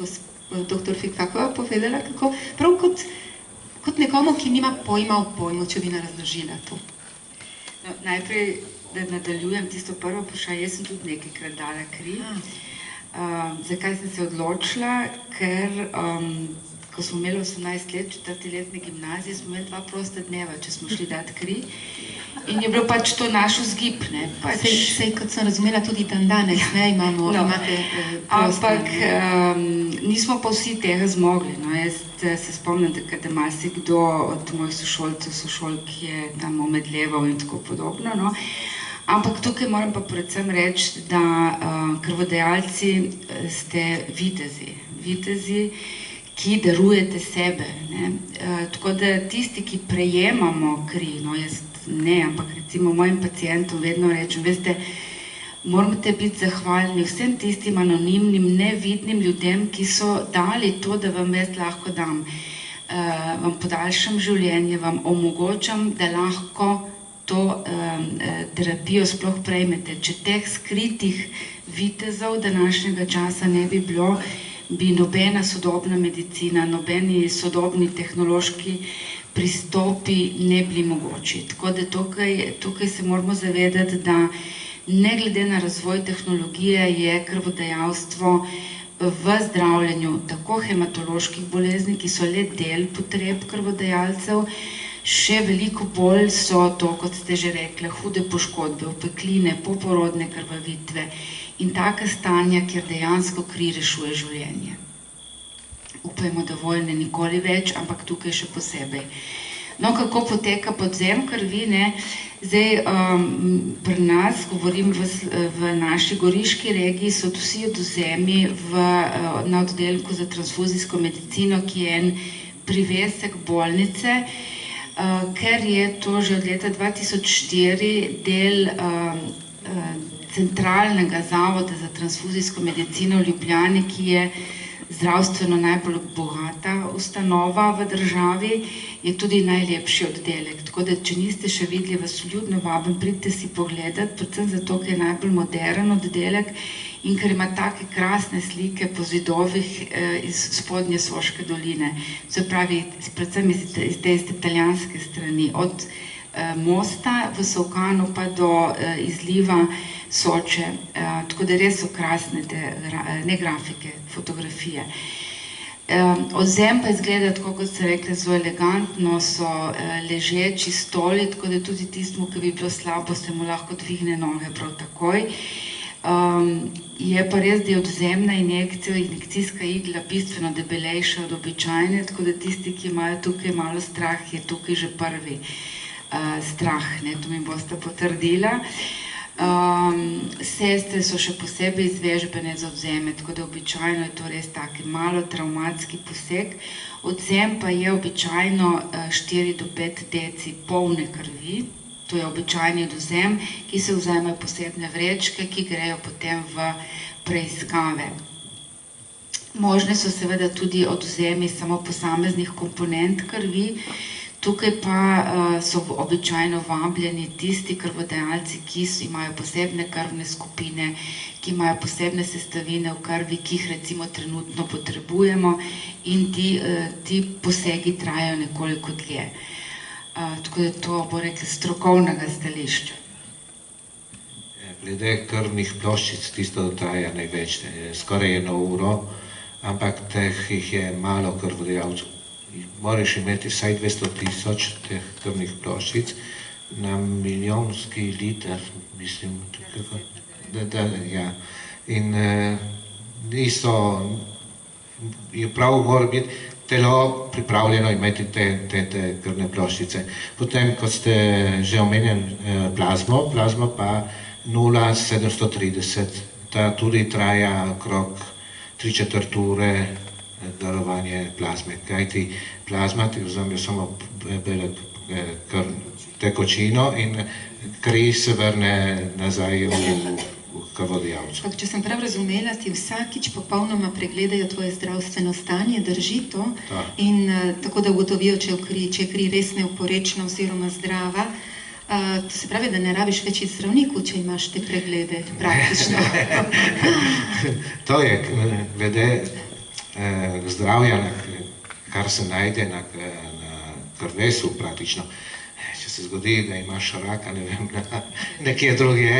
dr. Fikfakova povedala, kako, prav kot nekomu, ki nima pojma o pojmu, če bi nam razložila to. No, najprej, da nadaljujem tisto prvo vprašanje, jaz sem tudi nekajkrat dala kri. Zakaj sem se odločila? Ker ko smo imeli 18 let, 4-letne gimnazije, smo imeli 2 prosta dneva, če smo šli dati kri. In je bilo pač to naš vzgib, ne. Sej, kot sem razumela, tudi dan danes, ne, imate proste. Ampak nismo pa vsi tega zmogli, no. Jaz se spomnim, da marsikdo od mojih sošolcev, sošolk je tam omedleval in tako podobno, no. Ampak tukaj moram pa predvsem reči, da krvodajalci ste vitezi, ki darujete sebe, ne. Tako da tisti, ki prejemamo kri, no jaz ne, ampak recimo mojim pacientom vedno rečem, veste, morate biti zahvalni vsem tistim anonimnim, nevidnim ljudem, ki so dali to, da vam jaz lahko dam. Vam podaljšam življenje, vam omogočam, da lahko to terapijo sploh prejmete. Če teh skritih vitezov današnjega časa ne bi bilo, bi nobena sodobna medicina, nobeni sodobni tehnološki pristopi ne bili mogoči. Tako da tukaj se moramo zavedati, da ne glede na razvoj tehnologije je krvodajalstvo v zdravljenju tako hematoloških bolezni, ki so le del potreb krvodajalcev, še veliko bolj so to, kot ste že rekli, hude poškodbe, opekline, poporodne krvavitve in taka stanja, kjer dejansko kri rešuje življenje. Upajmo, da vojne nikoli več, ampak tukaj še posebej. No, kako poteka podzem krvi, ne? Zdaj, pri nas, govorim v naši goriški regiji, so vsi odvzemi na oddelku za transfuzijsko medicino, ki je en privesek bolnice, ker je to že od leta 2004 del Centralnega zavoda za transfuzijsko medicino v Ljubljani, ki je zdravstveno najbolj bogata ustanova v državi, je tudi najlepši oddelek. Tako da, če niste še videli, vas vljudno vabim, pridite si pogledati, predvsem zato, ker je najbolj moderen oddelek in ker ima take krasne slike po zidovih iz spodnje Soške doline. Se pravi, predvsem iz te italijanske strani, od mosta v Solkanu pa do izliva Soče. Tako da res so krasne te, ne grafike, fotografije. Odvzem pa izgleda tako, kot ste rekli, zelo elegantno, so ležeči stoli, tako da tudi tistemu, ki bi bilo slabo, se mu lahko dvigne noge prav takoj. Je pa res, da je odvzemna injekcija, injekcijska igla bistveno debelejša od običajne, tako da tisti, ki imajo tukaj malo strah, je tukaj že prvi strah, ne, to mi boste potrdila. Sestre so še posebej izvežbene za odvzeme, tako da običajno je to res taki malo travmatski poseg. Odvzem pa je običajno 4 do 5 deci polne krvi, to je običajni odvzem, ki se vzemajo posebne vrečke, ki grejo potem v preiskave. Možne so seveda tudi odvzemi samo posameznih komponent krvi, Tukaj pa so običajno vabljeni tisti krvodajalci, ki imajo posebne krvne skupine, ki imajo posebne sestavine v krvi, ki jih recimo trenutno potrebujemo in ti posegi trajajo nekoliko dlje. Tako da to bo rekli strokovnega stališča. Glede krvnih ploščic, tisto traja največ, skoraj 1 uro, ampak teh jih je malo krvodajalcev. Moraš imeti vsaj 200.000 teh krvnih ploščic na milijonski liter, mislim, ja. In je prav mora biti telo pripravljeno imeti te krvne ploščice. Potem, kot ste že omenjali, plazmo pa 0,730, ta tudi traja okrog 3/4 ure darovanje plazme, kajti plazma ti vzame samo tekočino in kri se vrne nazaj v krvodajalcu. Če sem prav razumela, ti vsakič popolnoma pregledajo tvoje zdravstveno stanje, drži to? Da. In tako da ugotovijo, če je kri res neoporečna oziroma zdrava. To se pravi, da ne rabiš več iti zdravniku, če imaš te preglede praktično. To je glede zdravja, kar se najde na krvesu praktično. Če se zgodi, da imaš raka, ne vem, nekje druge,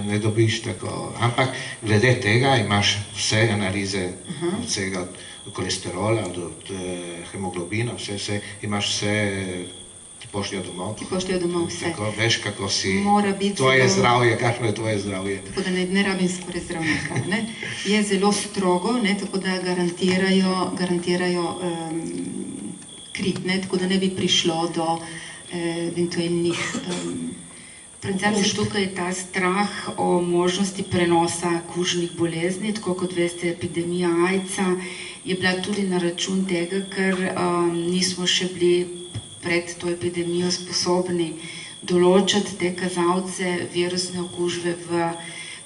ne dobiš tako. Ampak glede tega imaš vse analize, od vsega, od kolesterola, od hemoglobina, vse, imaš vse, ti pošljajo domov. Ti pošljajo domov vse. Tako, veš, kako si, tvoje zdravje, kakšno je tvoje zdravje. Tako da ne rabim skoraj zdravnika. Ne? Je zelo strogo, ne? Tako da garantirajo kri, ne? Tako da ne bi prišlo do eventualnih Predvsem se tukaj ta strah o možnosti prenosa kužnih bolezni, tako kot veste, epidemija AIDS-a je bila tudi na račun tega, ker nismo še bili pred to epidemijo sposobni določati te kazalce virusne okužbe v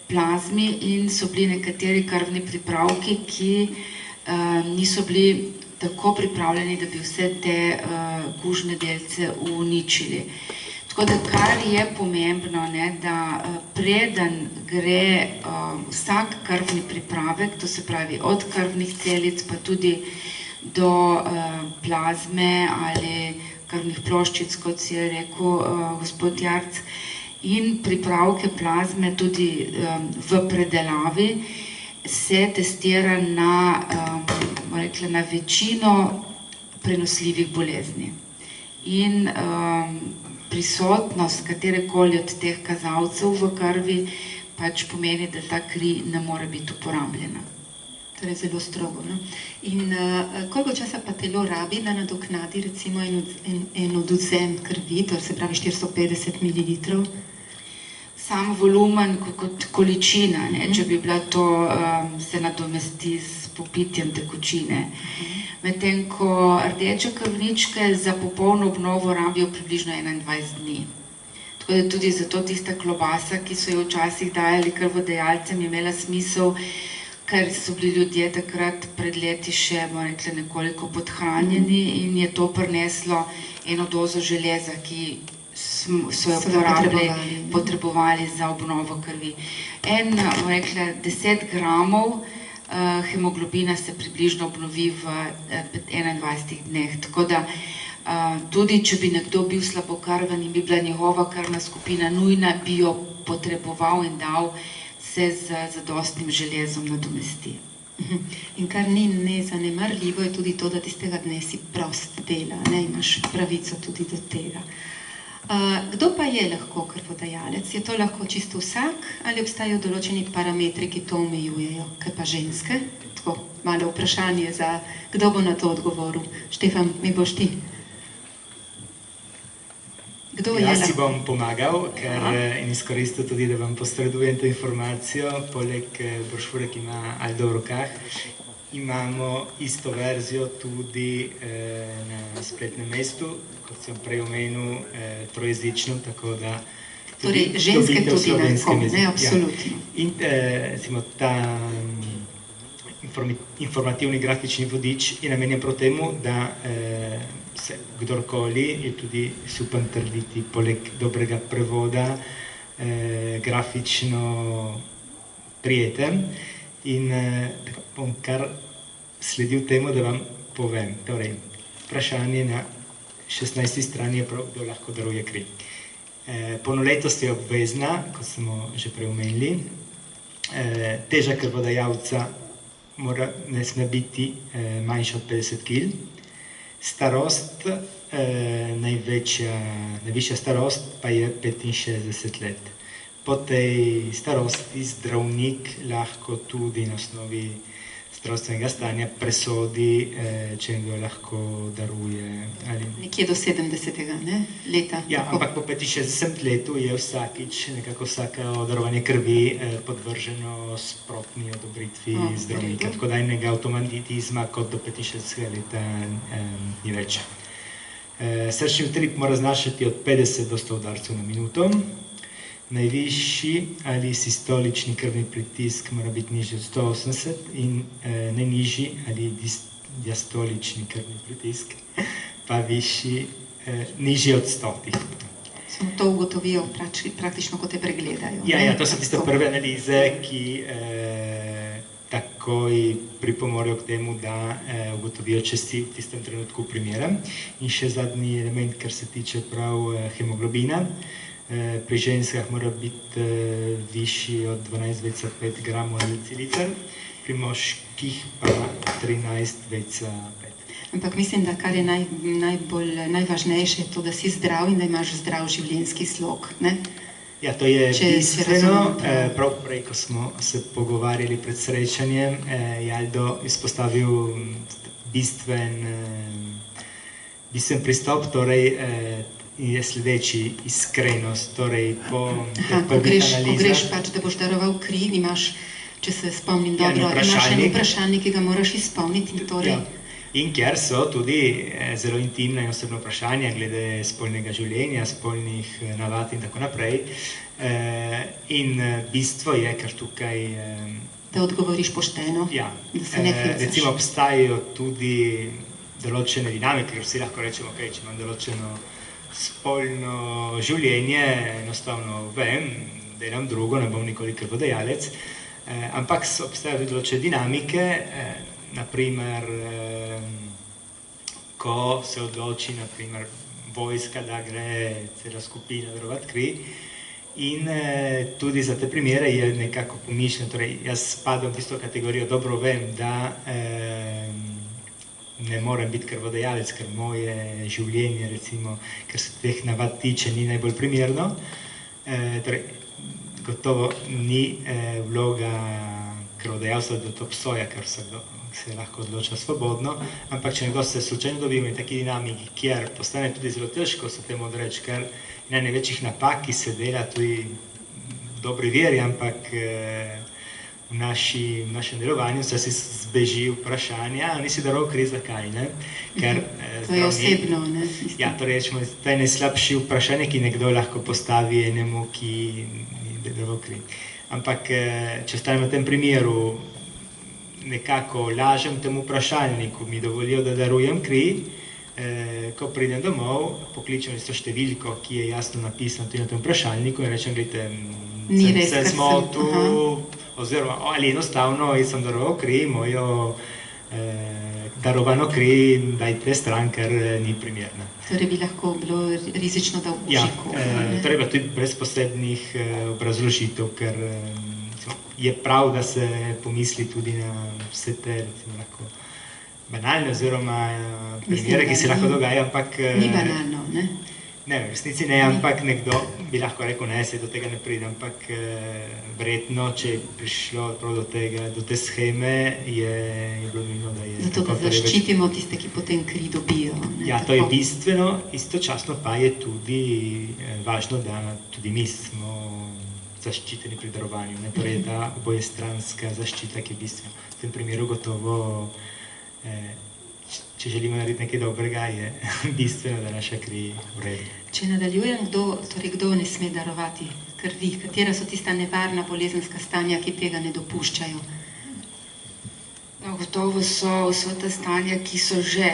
plazmi in so bili nekateri krvni pripravki, ki niso bili tako pripravljeni, da bi vse te kužne delce uničili. Tako da kar je pomembno, ne, da preden gre vsak krvni pripravek, to se pravi od krvnih celic pa tudi do plazme ali krvnih ploščic, kot si je rekel gospod Jarc, in pripravke plazme tudi v predelavi, se testira na večino prenosljivih bolezni. In prisotnost katerekoli od teh kazalcev v krvi pač pomeni, da ta kri ne more biti uporabljena. Torej zelo strogo. No? In koliko časa pa telo rabi, da nadoknadi recimo en odvzem krvi, to se pravi 450 ml? Sam volumen kot količina, ne? Če bi bila to, se nadomesti s popitjem tekočine. Medtem ko rdeče krvničke za popolno obnovo rabijo približno 21 dni. Tako da tudi zato tista klobasa, ki so jo včasih dajali krvodajalcem, je imela smisel, ker so bili ljudje takrat pred leti še nekoliko podhranjeni in je to prineslo eno dozo železa, ki so jo potrebovali za obnovo krvi. 10 gramov hemoglobina se približno obnovi v 21 dneh. Tako da tudi, če bi nekdo bil slabokrven in bi bila njegova krvna skupina nujna, bi jo potreboval in dal, se z zadostnim železom nadomesti. In kar ni nezanemarljivo je tudi to, da tistega dne si prost dela, ne, imaš pravico tudi do tega. Kdo pa je lahko krvodajalec? Je to lahko čisto vsak ali obstajajo določeni parametri, ki to omejujejo? Kaj pa ženske? Tako malo vprašanje za, kdo bo na to odgovoril? Štefan, mi boš ti? Jaz si bom pomagal in izkoristil tudi, da vam posredujem to informacijo. Poleg brošure, ki ima Aldo v rokah, imamo isto verzijo tudi na spletnem mestu, kot sem prej omenil, trojezično, tako da torej ženske tudi lahko, ne, absolutno. In recimo ta informativni grafični vodič je namenjen prav temu, da kdorkoli je tudi, si upam trditi, poleg dobrega prevoda, grafično prijeten. In bom kar sledil temu, da vam povem. Torej, vprašanje na 16. strani je prav, kdo lahko daruje kri. Polnoletost je obvezna, kot smo že prej omenili. Teža krvodajalca ne sme biti manjša od 50 kg. Starost, najvišja starost pa je 65 let. Po tej starosti zdravnik lahko tudi na osnovi zdravstvenega stanja presodi, če ga lahko daruje. Nekje do 70. leta. Ja, ampak po 65 letu je vsako darovanje krvi podvrženo sprotni odobritvi zdravnika, tako da enega avtomatizma kot do 65 leta ni več. Srčni utrip mora znašati od 50 do 100 udarcev na minuto. Najvišji ali sistolični krvni pritisk mora biti nižji od 180 in najnižji ali diastolični krvni pritisk pa nižji od 100. Samo to ugotovijo praktično, ko te pregledajo. Ja, to so tiste prve analize, ki takoj pripomorejo k temu, da ugotovijo, če si v tistem trenutku primeren. In še zadnji element, kar se tiče prav hemoglobina. Pri ženskah mora biti višji od 12,5 gramov na deciliter, pri moških pa 13,5. Ampak mislim, da kar je najvažnejše je to, da si zdrav in da imaš zdrav življenjski slog. Ja, to je bistveno. Prav prej, ko smo se pogovarjali pred srečanjem, je Aldo izpostavil bistven pristop, torej je sledeči iskrenost, torej po prvih analizah. Ko greš pač, da boš daroval kri, imaš, če se spomnim dobro, imaš en vprašalnik, ki ga moraš izpolniti. In ker so tudi zelo intimna in osebna vprašanja glede spolnega življenja, spolnih navad in tako naprej. In bistvo je, ker tukaj... Da odgovoriš pošteno, da se ne hecaš. Recimo obstajajo tudi določene dinamike, ker vsi lahko rečemo, če imam določeno spolno življenje, enostavno vem, delam drugo, ne bom nikoli krvodajalec, ampak obstajajo tudi določene dinamike, naprimer, ko se odloči, naprimer, vojska, da gre cela skupina darovat kri, in tudi za te primere je nekako pomišljeno, torej jaz spadam v tisto kategorijo, dobro vem, da ne morem biti krvodajalec, ker moje življenje, recimo, ker se teh navad tiče, ni najbolj primerno. Torej, gotovo ni vloga krvodajalstva, da to obsoja, ker se lahko odloča svobodno, ampak če nekdo se slučajno dobimo in taki dinamiki, kjer postane tudi zelo težko se temu odreči, ker ena največjih napak, ki se dela tudi v dobri veri, ampak v našem delovanju se si zbeži vprašanja, a nisi daroval kri, zakaj, ne? To je osebno, ne? Ja, torej, to je najslabši vprašanje, ki nekdo lahko postavi enemu, ki je daroval kri. Ampak, če ostanem v tem primeru, nekako lažem temu vprašalniku, mi dovolijo, da darujem kri, ko pridem domov, pokličem isto številko, ki je jasno napisano tudi na tem vprašalniku in rečem, gledajte, sem se zmotil, oziroma ali enostavno sem daroval kri, mojo darovano kri dajte stran, ker ni primerna. Torej bi lahko bilo rizično, da vžiku. Ja, torej pa tudi brez posebnih obrazložitev, ker je prav, da se pomisli tudi na vse te, recimo, lahko banalne oziroma primere, ki se lahko dogaja, ampak... Ni banalno, ne? Ne, v resnici ne, ampak nekdo bi lahko rekel, ne, se do tega ne pride, ampak verjetno, če je prišlo prav do te sheme, je bilo nujno, da je... Zato, da zaščitimo tiste, ki potem kri dobijo. Ja, to je bistveno, istočasno pa je tudi važno, da tudi mi smo zaščiteni pri darovanju, ne, torej ta obojestranska zaščita, ki je bistvena. V tem primeru gotovo, če želimo narediti nekaj dobrega, je bistveno, da naša kri uredi. Če nadaljujem, kdo ne sme darovati krvi? Katera so tista nevarna bolezenska stanja, ki tega ne dopuščajo? Gotovo so vsa ta stanja, ki so že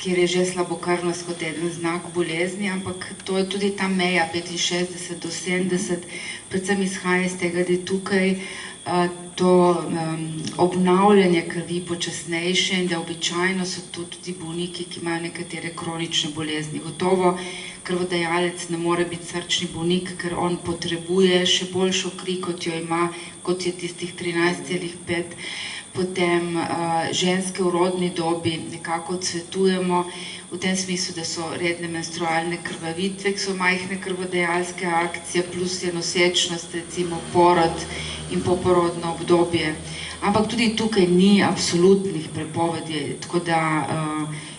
kjer je že slabokrvnost kot eden znak bolezni, ampak to je tudi ta meja 65 do 70, predvsem izhaja iz tega, da je tukaj to obnavljanje krvi počasnejše in da običajno so to tudi bolniki, ki imajo nekatere kronične bolezni. Gotovo krvodajalec ne more biti srčni bolnik, ker on potrebuje še boljšo kri, kot jo ima, kot je tistih 13,5. Potem ženske v rodni dobi nekako odsvetujemo v tem smislu, da so redne menstrualne krvavitve, ki so majhne krvodajalske akcije, plus je nosečnost, recimo porod in poporodno obdobje. Ampak tudi tukaj ni absolutnih prepovedi, tako da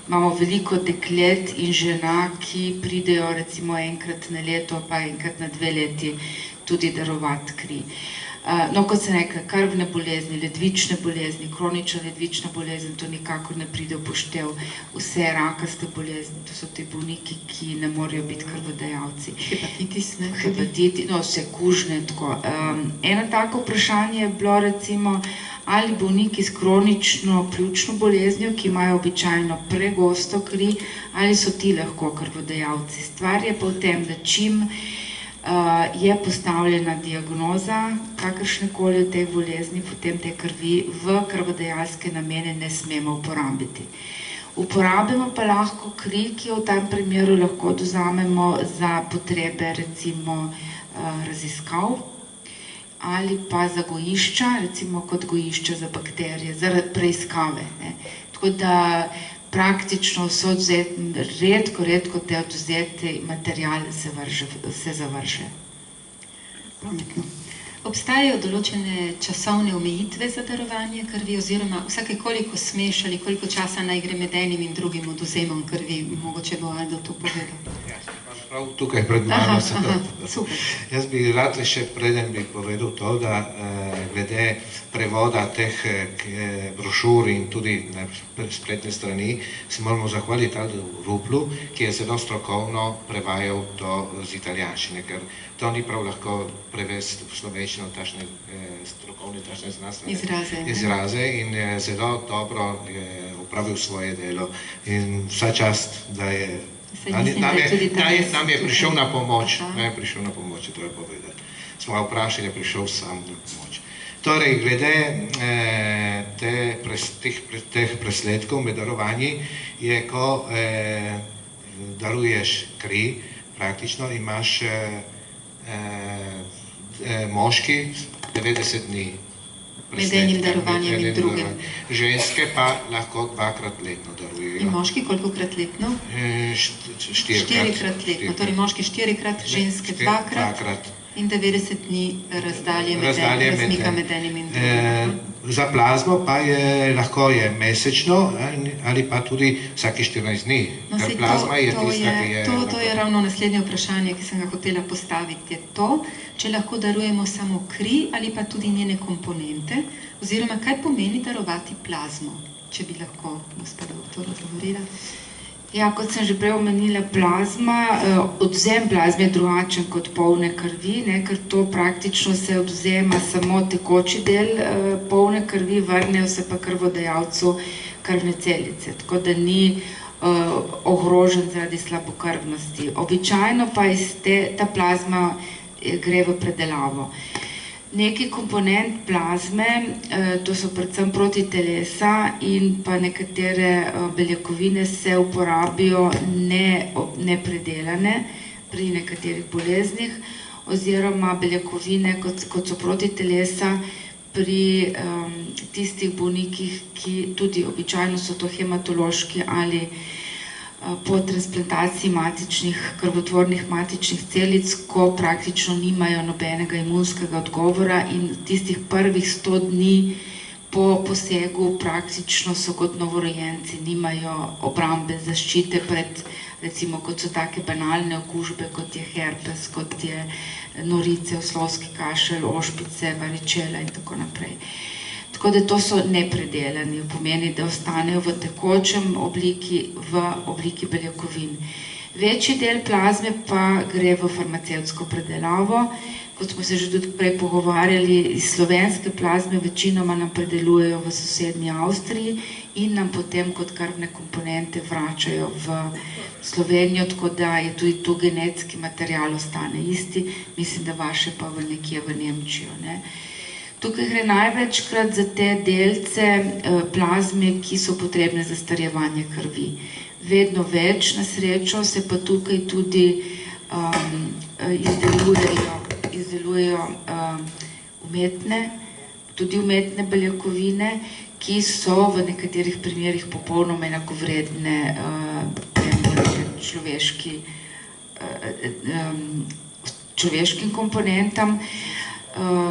imamo veliko deklet in žena, ki pridejo recimo enkrat na leto, pa enkrat na 2 leti tudi darovati kri. No, kot sem rekla, krvne bolezni, ledvične bolezni, kronična ledvična bolezen, to nikakor ne pride v poštev. Vse rakaste bolezni, to so ti bolniki, ki ne morejo biti krvodajalci. Hepatitis, ne? Hepatitis, no, vse kužne, tako. Eno tako vprašanje je bilo recimo, ali bolniki s kronično pljučno boleznijo, ki imajo običajno pregosto kri, ali so ti lahko krvodajalci. Stvar je pa v tem, da čim je postavljena diagnoza kakršnekoli od teh bolezni, potem te krvi v krvodajalske namene ne smemo uporabiti. Uporabimo pa lahko kri, ki jo v tem primeru lahko dozamemo za potrebe recimo raziskav ali pa za gojišča, recimo kot gojišča za bakterije, za preiskave. Tako da praktično so redko te odvzeti materiale se zavrže. Pametno. Obstajajo določene časovne omejitve za darovanje krvi, oziroma vsake koliko smeš ali koliko časa naj gre med enim in drugim odvzemom krvi, mogoče bo Aldo to povedal. Prav tukaj pred mano se to. Super. Jaz bi rad še preden bi povedal to, da glede prevoda teh brošur in tudi na spletne strani se moramo zahvaliti Aldu Ruplu, ki je zelo strokovno prevajal to z italijanščine, ker to ni prav lahko prevesti v slovenščino takšne strokovne, takšne znanstvene izraze in zelo dobro je opravil svoje delo in vsa čast, da je nam je prišel na pomoč, je treba povedati. Smo ga vprašali, je prišel sam na pomoč. Torej, glede teh presledkov med darovanji, je, ko daruješ kri, praktično imaš moški 90 dni. Med enim darovanjem in drugim. Ženske pa lahko 2-krat letno darujejo. In moški kolikokrat letno? 4-krat letno. Torej moški 4-krat, ženske 2-krat in 90 dni razdalje med enim in drugim. Za plazmo pa lahko je mesečno ali pa tudi vsake 14 dni. Ker plazma je tista, ki je... To je ravno naslednje vprašanje, ki sem ga hotela postaviti. Je to, če lahko darujemo samo kri ali pa tudi njene komponente, oziroma kaj pomeni darovati plazmo, če bi lahko gospa doktor odgovorila. Ja, kot sem že prej omenila, odvzem plazme je drugačen kot polne krvi, ker to praktično se odvzema samo tekoči del polne krvi, vrnejo se pa krvodajalcu krvne celice, tako da ni ogrožen zaradi slabokrvnosti. Običajno pa ta plazma gre v predelavo. Neki komponent plazme, to so predvsem protitelesa in pa nekatere beljakovine se uporabijo nepredelane pri nekaterih boleznih, oziroma beljakovine, kot so protitelesa pri tistih bolnikih, ki tudi običajno so to hematološki ali po transplantaciji krvotvornih matičnih celic, ko praktično nimajo nobenega imunskega odgovora in tistih prvih 100 dni po posegu praktično so kot novorojenci, nimajo obrambe, zaščite pred, recimo, kot so take banalne okužbe, kot je herpes, kot je norice, oslovski kašelj, ošpice, varičela in tako naprej. Tako da to so nepredelani, pomeni, da ostanejo v tekočem obliki, v obliki beljakovin. Večji del plazme pa gre v farmacevtsko predelavo, kot smo se že tudi prej pogovarjali, iz slovenske plazme večinoma nam predelujejo v sosednji Avstriji in nam potem kot krvne komponente vračajo v Slovenijo, tako da je tudi tu genetski material ostane isti, mislim, da vaše pa nekje v Nemčijo. Ne. Tukaj gre največkrat za te delce plazme, ki so potrebne za starjevanje krvi. Vedno več, na srečo, se pa tukaj tudi izdelujejo tudi umetne beljakovine, ki so v nekaterih primerih popolnoma enakovredne človeškim komponentam,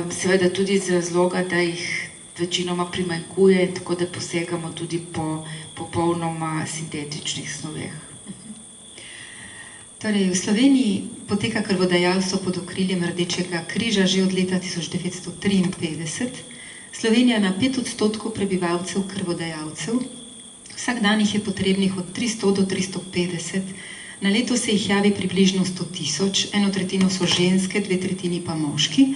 seveda tudi iz razloga, da jih večinoma primanjkuje in tako da posegamo tudi po popolnoma sintetičnih snoveh. Torej, v Sloveniji poteka krvodajalstvo pod okriljem Rdečega križa že od leta 1953. Slovenija ima 5% prebivalcev krvodajalcev. Vsak dan jih je potrebnih od 300 do 350. Na leto se jih javi približno 100 000, 1/3 so ženske, 2/3 pa moški.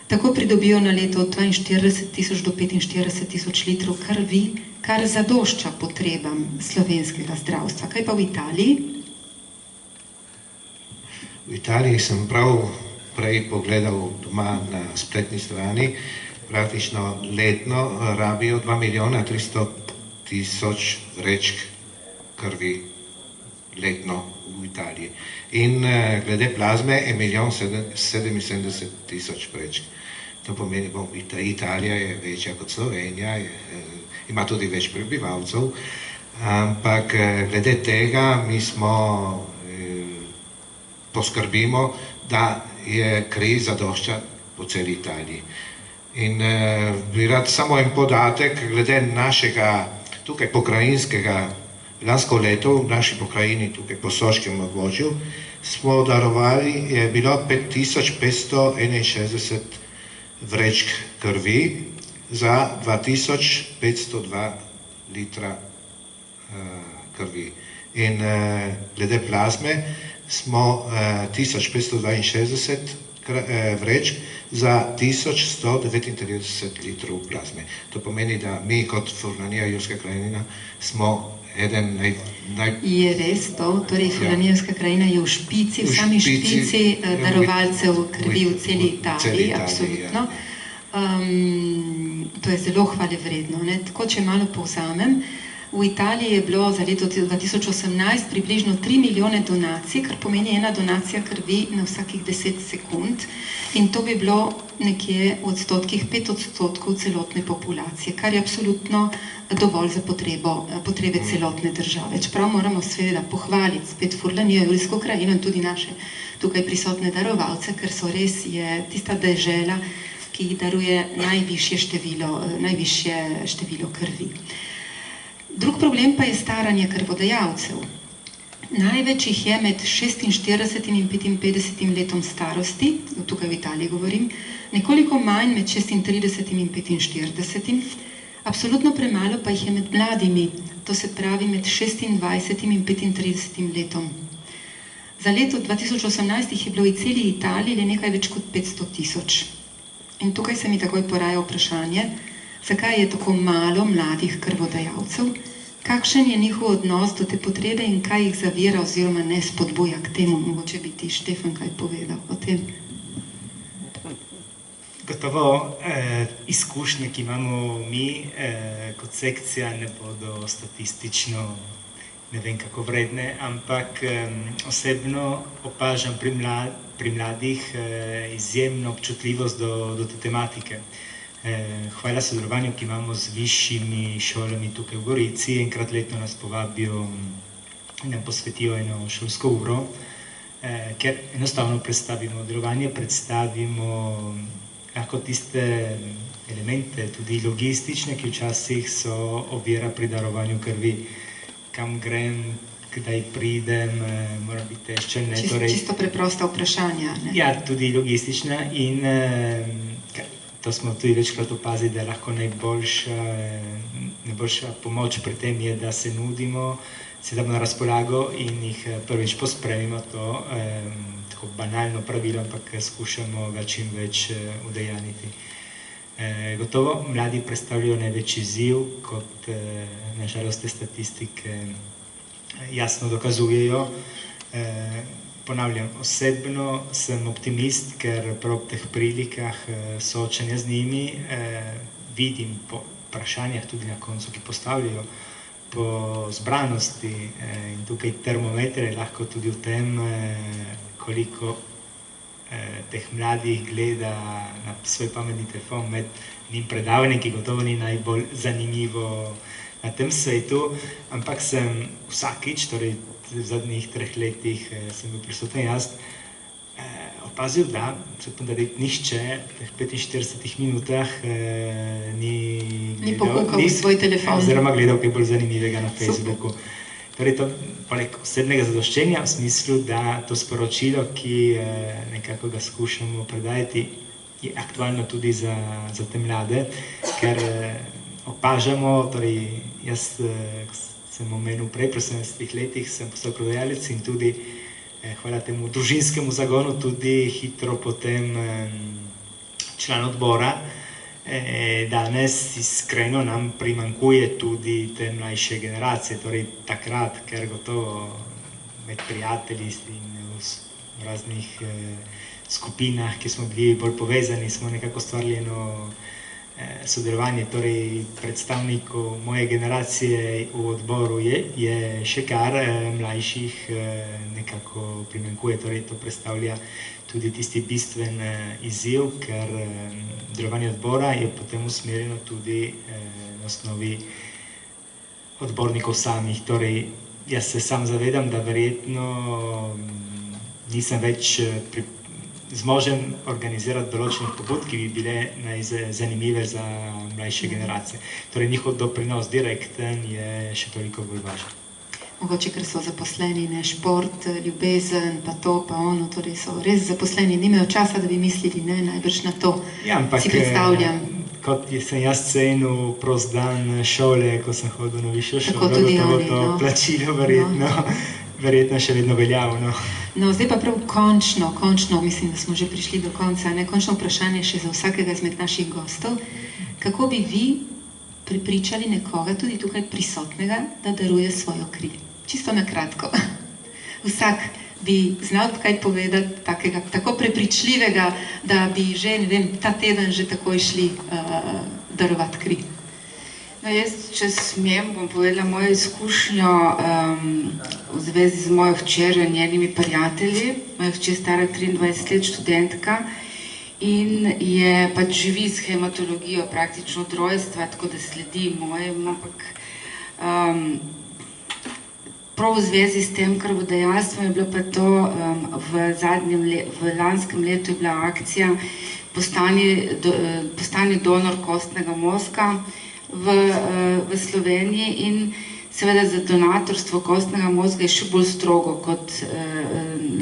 Tako pridobijo na leto od 42 000 do 45 000 litrov krvi, kar zadošča potrebam slovenskega zdravstva. Kaj pa v Italiji? V Italiji sem prav prej pogledal doma na spletni strani, praktično letno rabijo 2.300.000 vrečk krvi letno v Italiji. In glede plazme je 1.077.000 vrečk. To pomeni, da Italija je večja kot Slovenija, ima tudi več prebivalcev, ampak glede tega mi smo poskrbimo, da je kri zadošča po celi Italiji. In bi rad samo en podatek glede našega tukaj pokrajinskega, lansko leto v naši pokrajini, tukaj po Soškem območju, smo darovali, je bilo 5561 vrečk krvi za 2502 litra krvi. In glede plazme smo 1562 vrečk za 1139 litrov plazme. To pomeni, da mi kot Furlanija Jurska krajina smo eden Je res to, torej Furlanijska krajina je v špici, v sami špici darovalcev krvi v celi Italiji, absolutno. To je zelo hvalevredno. Tako, če malo povzamem, v Italiji je bilo za leto 2018 približno 3 milijone donacij, kar pomeni ena donacija krvi na vsakih 10 sekund in to bi bilo nekje v odstotkih 5% celotne populacije, kar je absolutno dovolj za potrebe celotne države. Čeprav moramo seveda pohvaliti spet Furlanijo Jursko krajino in tudi naše tukaj prisotne darovalce, ker so res je tista dežela, ki daruje najvišje število krvi. Drug problem pa je staranje krvodajalcev. Največ jih je med 46 in 55 letom starosti, tukaj v Italiji govorim, nekoliko manj med 36 in 45, absolutno premalo pa jih je med mladimi, to se pravi med 26 in 35 letom. Za leto 2018 jih je bilo v celi Italiji le nekaj več kot 500 000. In tukaj se mi takoj poraja vprašanje, zakaj je tako malo mladih krvodajalcev, kakšen je njihov odnos do te potrebe in kaj jih zavira oziroma ne spodbuja k temu. Mogoče bi ti, Štefan, kaj povedal o tem. Gotovo izkušnje, ki imamo mi kot sekcija, ne bodo statistično ne vem kako vredne, ampak osebno opažam pri mladih izjemno občutljivost do te tematike. Hvala sodelovanju, ki imamo z višjimi šolami tukaj v Gorici. Enkrat letno nas povabijo in nam posvetijo eno šolsko uro, ker enostavno predstavimo delovanje, predstavimo lahko tiste elemente, tudi logistične, ki včasih so ovira pri darovanju krvi. Kam grem, kdaj pridem, mora biti teščen. Čisto preprosta vprašanja. Ja, tudi logistična in to smo tudi večkrat opazili, da lahko najboljša pomoč pri tem je, da se nudimo, si damo na razpolago in jih prvič pospremimo to tako banalno pravilo, ampak skušamo ga čim več udejaniti. Gotovo mladi predstavljajo največji izziv, kot nažalost te statistike jasno dokazujejo. Ponavljam, osebno sem optimist, ker prav v teh prilikah soočanja z njimi vidim po vprašanjah tudi na koncu, ki postavljajo, po zbranosti in tukaj termometre lahko tudi v tem, koliko teh mladih gleda na svoj pametni telefon med njim predavanje, ki gotovo ni najbolj zanimivo na tem svetu, ampak sem vsakič, torej v zadnjih 3 letih sem bil prisoten jaz, opazil, da se podariti nišče v teh 45 minutah ni pokukal v svoj telefon. Oziroma gledal kaj bolj zanimivega na Facebooku. Torej to poleg osebnega zadoščenja v smislu, da to sporočilo, ki nekako ga skušamo predajati, je aktualno tudi za te mlade, ker opažamo, torej jaz sem omenil prej, pri 70 letih sem postal prodajalec in tudi hvala temu družinskemu zagonu tudi hitro potem član odbora. Danes iskreno nam primanjkuje tudi te mlajše generacije, torej takrat, ker gotovo med prijatelji in v raznih skupinah, ki smo bili bolj povezani, smo nekako stvarili eno sodelovanje, torej predstavnikov moje generacije v odboru je še kar, mlajših nekako primanjkuje, torej to predstavlja tudi tisti bistven izziv, ker delovanje odbora je potem usmerjeno tudi na osnovi odbornikov samih, torej jaz se sam zavedam, da verjetno nisem več zmožen organizirati določenih pobud, ki bi bile najzanimive za mlajše generacije. Torej njihov doprinos direkten je še toliko bolj važen. Mogoče, ker so zaposleni, ne, šport, ljubezen, pa to, pa ono, torej so res zaposleni, nimajo časa, da bi mislili, ne, najbrž na to, ja, ampak, si predstavljam. Kot sem jaz cenil prost dan šole, ko sem hodil na višjo šolo, tako tudi oni, to plačilo verjetno še vedno veljavno. No, zdaj pa prav končno, mislim, da smo že prišli do konca, ne, končno vprašanje še za vsakega izmed naših gostov. Kako bi vi prepričali nekoga, tudi tukaj prisotnega, da daruje svojo kri? Čisto na kratko. Vsak bi znal kaj povedati takega, tako prepričljivega, da bi že, ne vem, ta teden že takoj šli darovati kri. No, jaz, če smem, bom povedala mojo izkušnjo v zvezi z mojo hčerjo in njenimi prijatelji. Moja hčer je stara 23 let, študentka in je pač živi s hematologijo praktično od rojstva, tako da sledi mojemu, ampak prav v zvezi s tem krvodajalstvom je bilo pa to v lanskem letu je bila akcija Postani donor kostnega mozga v Sloveniji in seveda za donatorstvo kostnega mozga je še bolj strogo kot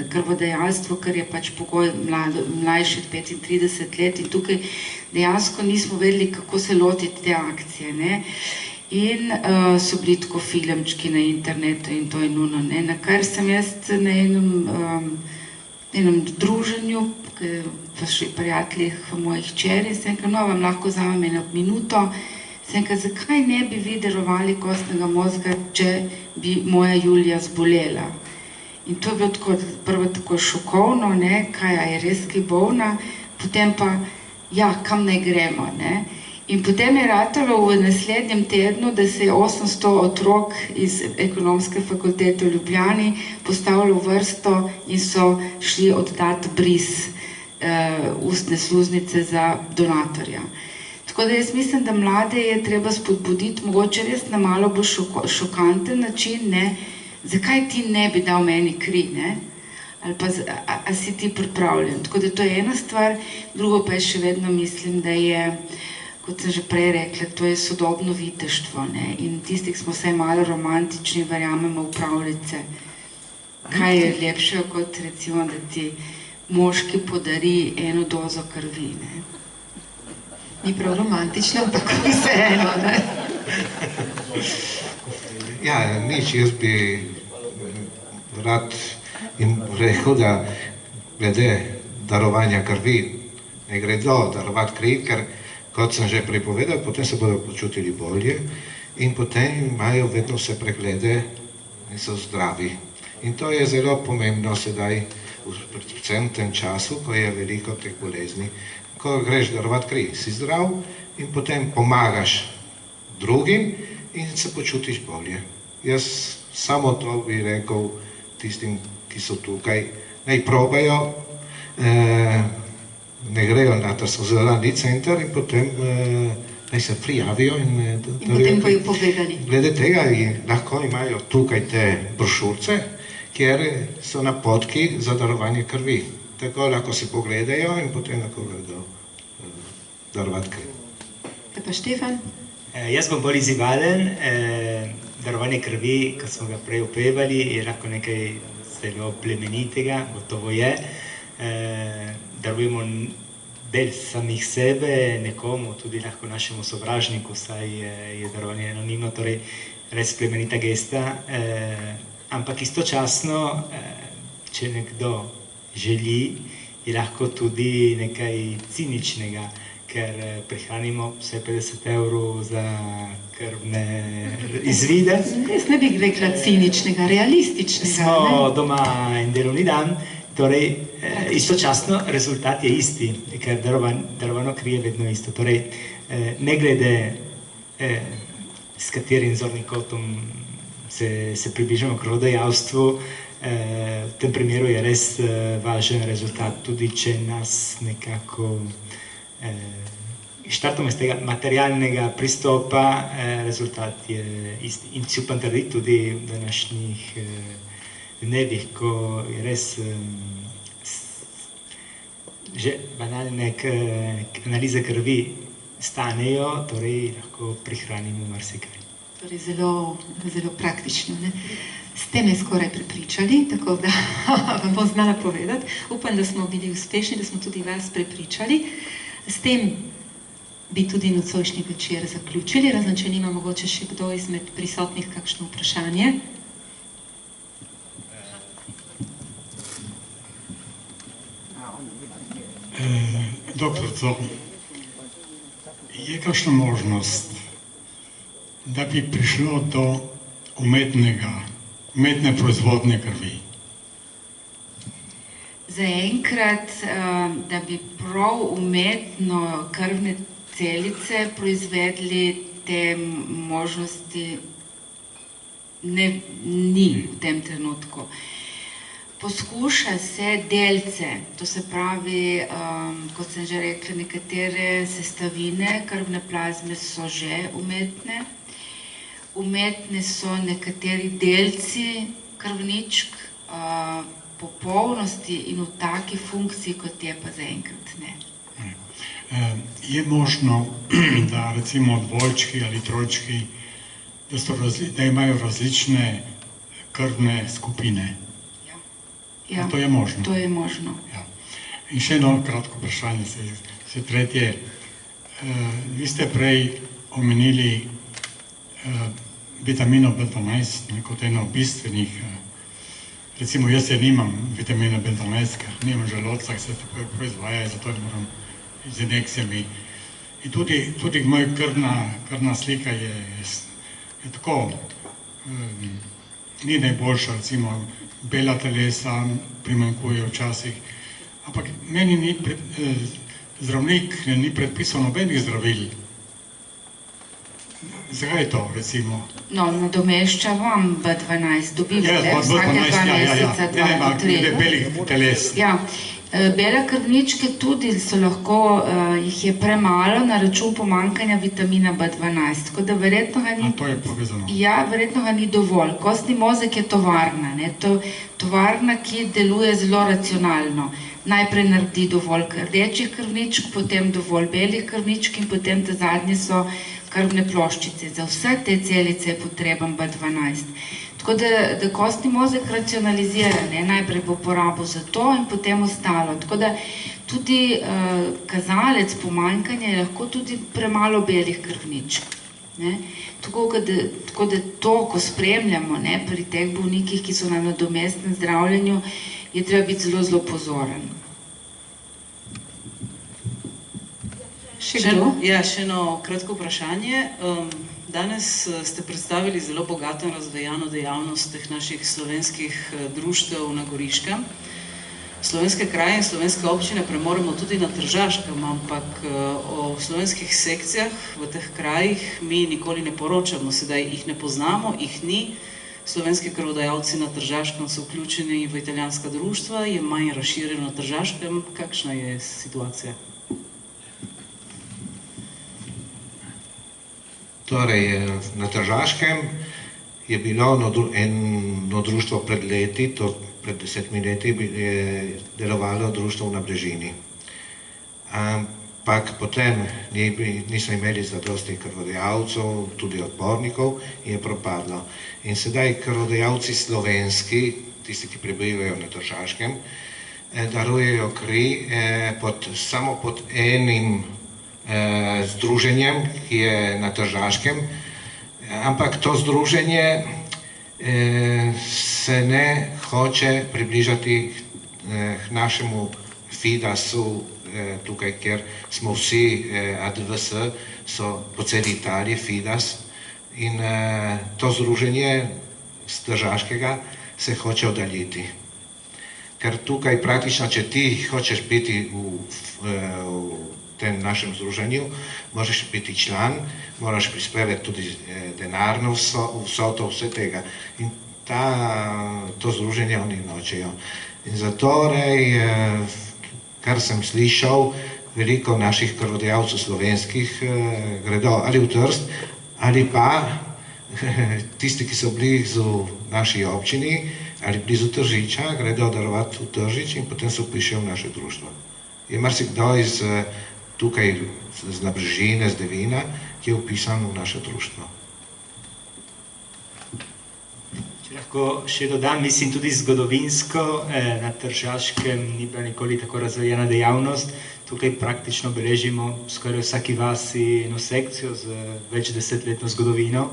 krvodajalstvo, ker je pač pogoj mlajši od 35 let in tukaj dejansko nismo vedeli, kako se lotiti te akcije, ne. In so bili tako filmčki na internetu in to je nuno, ne. Na kar sem jaz na enem druženju, prijateljih mojih hčeri, sem rekla, no, vam lahko vzamem eno minuto. Sem rekla, zakaj ne bi vi darovali kostnega mozga, če bi moja Julija zbolela? In to je bilo tako, prvo tako šokovno, ne, kaj je res kaj bolna, potem pa, ja, kam naj gremo, ne. In potem je ratalo v naslednjem tednu, da se je 800 otrok iz ekonomske fakultete v Ljubljani postavilo v vrsto in so šli oddati bris ustne sluznice za donatorja. Tako da jaz mislim, da mlade je treba spodbuditi, mogoče res na malo bolj šokanten način, ne, zakaj ti ne bi dal meni kri, ne, ali pa a si ti pripravljen. Tako da to je ena stvar, drugo pa je še vedno mislim, da je, kot sem že prej rekla, to je sodobno viteštvo, ne, in tisti, ki smo vsaj malo romantični, verjamemo v pravljice. Kaj je lepše, kot recimo, da ti moški podari eno dozo krvi, ne. Ni prav romantično, ampak vseeno, ne. Ja, nič, jaz bi rad jim rekel, da glede darovanja krvi ne gre darovati kri, ker kot sem že prepovedal, potem se bodo počutili bolje in potem imajo vedno vse preglede in so zdravi. In to je zelo pomembno sedaj, predvsem v tem času, ko je veliko teh bolezni. Ko greš darovati kri, si zdrav in potem pomagaš drugim in se počutiš bolje. Jaz samo to bi rekel tistim, ki so tukaj, naj probajo, ne grejo na testosteronski center in potem naj se prijavijo in potem bojo povedali. Glede tega lahko imajo tukaj te brošurce, kjer so napotki za darovanje krvi. Tako lahko se pogledajo in potem lahko gredo darovati krvi. Te pa Štefan? Jaz bom bolj izzivalen. Darovanje krvi, kot smo ga prej opevali, je lahko nekaj zelo plemenitega, gotovo je. Darujemo del samih sebe, nekomu, tudi lahko našemu sovražniku, saj je darovanje anonimno, torej res plemenita gesta. Ampak istočasno, če nekdo želi, je lahko tudi nekaj ciničnega, ker prihranimo vse 50 € za krvne izvide. Jaz ne bi rekla ciničnega, realističnega. Smo doma en delovni dan, torej istočasno rezultat je isti, ker darovano kri je vedno isto. Torej, ne glede s katerim zornim kotom se približamo krvodajalstvu, v tem primeru je res važen rezultat, tudi če nas nekako štartamo iz tega materialnega pristopa, rezultat je isti. In si upam trditi tudi v današnjih dnevih, ko je res že banalne analize krvi stanejo, torej lahko prihranimo marsikaj. Torej zelo praktično. Ne? Ste me skoraj prepričali, tako da vam bom znala povedati. Upam, da smo bili uspešni, da smo tudi vas prepričali. S tem bi tudi nocojšnji večer zaključili, razen če nima mogoče še kdo izmed prisotnih kakšno vprašanje. Doktorico, je kakšna možnost, da bi prišlo do umetne proizvodnje krvi? Zaenkrat, da bi prav umetno krvne celice proizvedli, te možnosti ni v tem trenutku. Poskuša se delce, to se pravi, kot sem že rekla, nekatere sestavine krvne plazme so že umetne. Umetne so nekateri delci krvničk, popolnosti in v taki funkciji, kot je pa zaenkrat ne. Je možno, da recimo dvojčki ali trojčki, da imajo različne krvne skupine? Ja, to je možno. To je možno. Ja. In še eno kratko vprašanje, se tretje. Vi ste prej omenili vitamino B12 kot eno bistvenih, recimo jaz nimam vitamina B12, ker nimam želodca, ki se proizvaja, zato ne moram z injekcijami. In tudi moja krvna slika je tako, ni najboljša, recimo bela telesa primanjkuje včasih, ampak meni zdravnik ni predpisal nobenih zdravil. Zakaj je to, recimo? No, nadomešča vam B12, dobivate vsake 2 meseca, 2 do 3. Belih teles. Ja, bele krvničke tudi so lahko, jih je premalo na račun pomanjkanja vitamina B12, tako da verjetno ga ni... A to je povezano? Ja, verjetno ga ni dovolj. Kostni mozek je tovarna, tovarna, ki deluje zelo racionalno. Najprej naredi dovolj rdečih krvničk, potem dovolj belih krvničk in potem te zadnje so krvne ploščice. Za vse te celice je potreben B12. Tako da kostni mozek racionalizira, najprej bo porabil za to in potem ostalo. Tako da tudi kazalec pomanjkanja je lahko tudi premalo belih krvničk. Ne? Tako da to, ko spremljamo, ne, pri teh bolnikih, ki so na nadomestnem zdravljenju, je treba biti zelo, zelo pozoren. Še kdo? Ja, še eno kratko vprašanje. Danes ste predstavili zelo bogato in razvejano dejavnost teh naših slovenskih društev na Goriškem. Slovenske kraje in slovenske občine premoremo tudi na Tržaškem, ampak o slovenskih sekcijah v teh krajih mi nikoli ne poročamo, sedaj jih ne poznamo, jih ni. Slovenski krvodajalci na Tržaškem so vključeni v italijanska društva, je manj razširjeno na Tržaškem. Kakšna je situacija? Torej, na Tržaškem je bilo eno društvo pred leti, to pred 10 leti je delovalo društvo na Brežini. Ampak potem niso imeli zadosti krvodajalcev, tudi odpornikov, in je propadlo. In sedaj krvodajalci slovenski, tisti, ki prebivajo na Tržaškem, darujejo kri samo pod enim združenjem, ki je na Tržaškem, ampak to združenje se ne hoče približati k našemu Fidasu tukaj, ker smo vsi ADVS, so po celi Italiji Fidas, in to združenje z Tržaškega se hoče oddaljiti. Ker tukaj praktično, če ti hočeš biti v tem našem združenju, moraš biti član, moraš prispevati tudi denarno vsoto, vse tega. In to združenje oni nočejo. In zatorej, kar sem slišal, veliko naših krvodajalcev slovenskih gredo ali v Trst, ali pa tisti, ki so blizu naši občini, ali blizu Tržiča, gredo darovati v Tržič in potem se vpišejo v naše društvo. Je marsikdo iz tukaj z Nabrežine, z Devina, ki je vpisan v naše društvo. Če lahko še dodam, mislim tudi zgodovinsko, na Tržaškem ni bila nikoli tako razvijena dejavnost. Tukaj praktično beležimo skoraj vsaki vasi eno sekcijo z več desetletno zgodovino.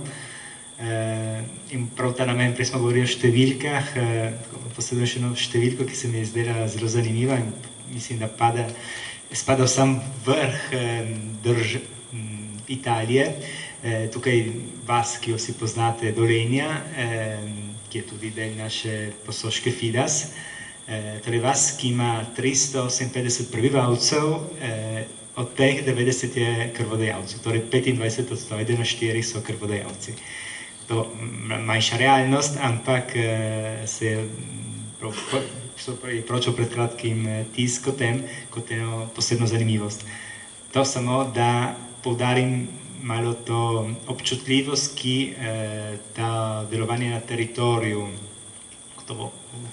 In prav ta namen, prej smo govorili o številkah, posebej še eno številko, ki se mi je zdela zelo zanimiva in mislim, da spada v sam vrh Italije. Tukaj vas, ki jo vsi poznate, Dolenja, ki je tudi del naše Posoške Fidas. Torej vas, ki ima 358 prebivalcev, od teh 90 je krvodajalcev, torej 25% 1 na 4 so krvodajalci. To je manjša realnost, ampak se je pročil pred kratkim tisk o tem, kot eno posebno zanimivost. To samo, da poudarim malo to občutljivost, ki ta delovanje na teritoriju,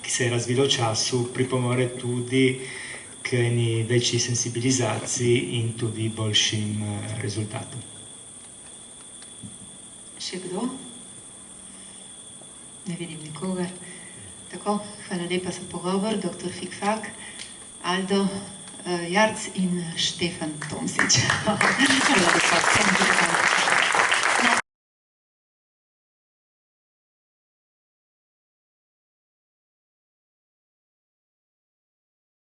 ki se je razvilo v času, pripomore tudi k eni večji sensibilizaciji in tudi boljšim rezultatom. Še kdo? Ne vidim nikogar. Tako, hvala lepa za pogovor, dr. Fikfak, Aldo Jarc in Štefan Tomšič. Hvala lepa.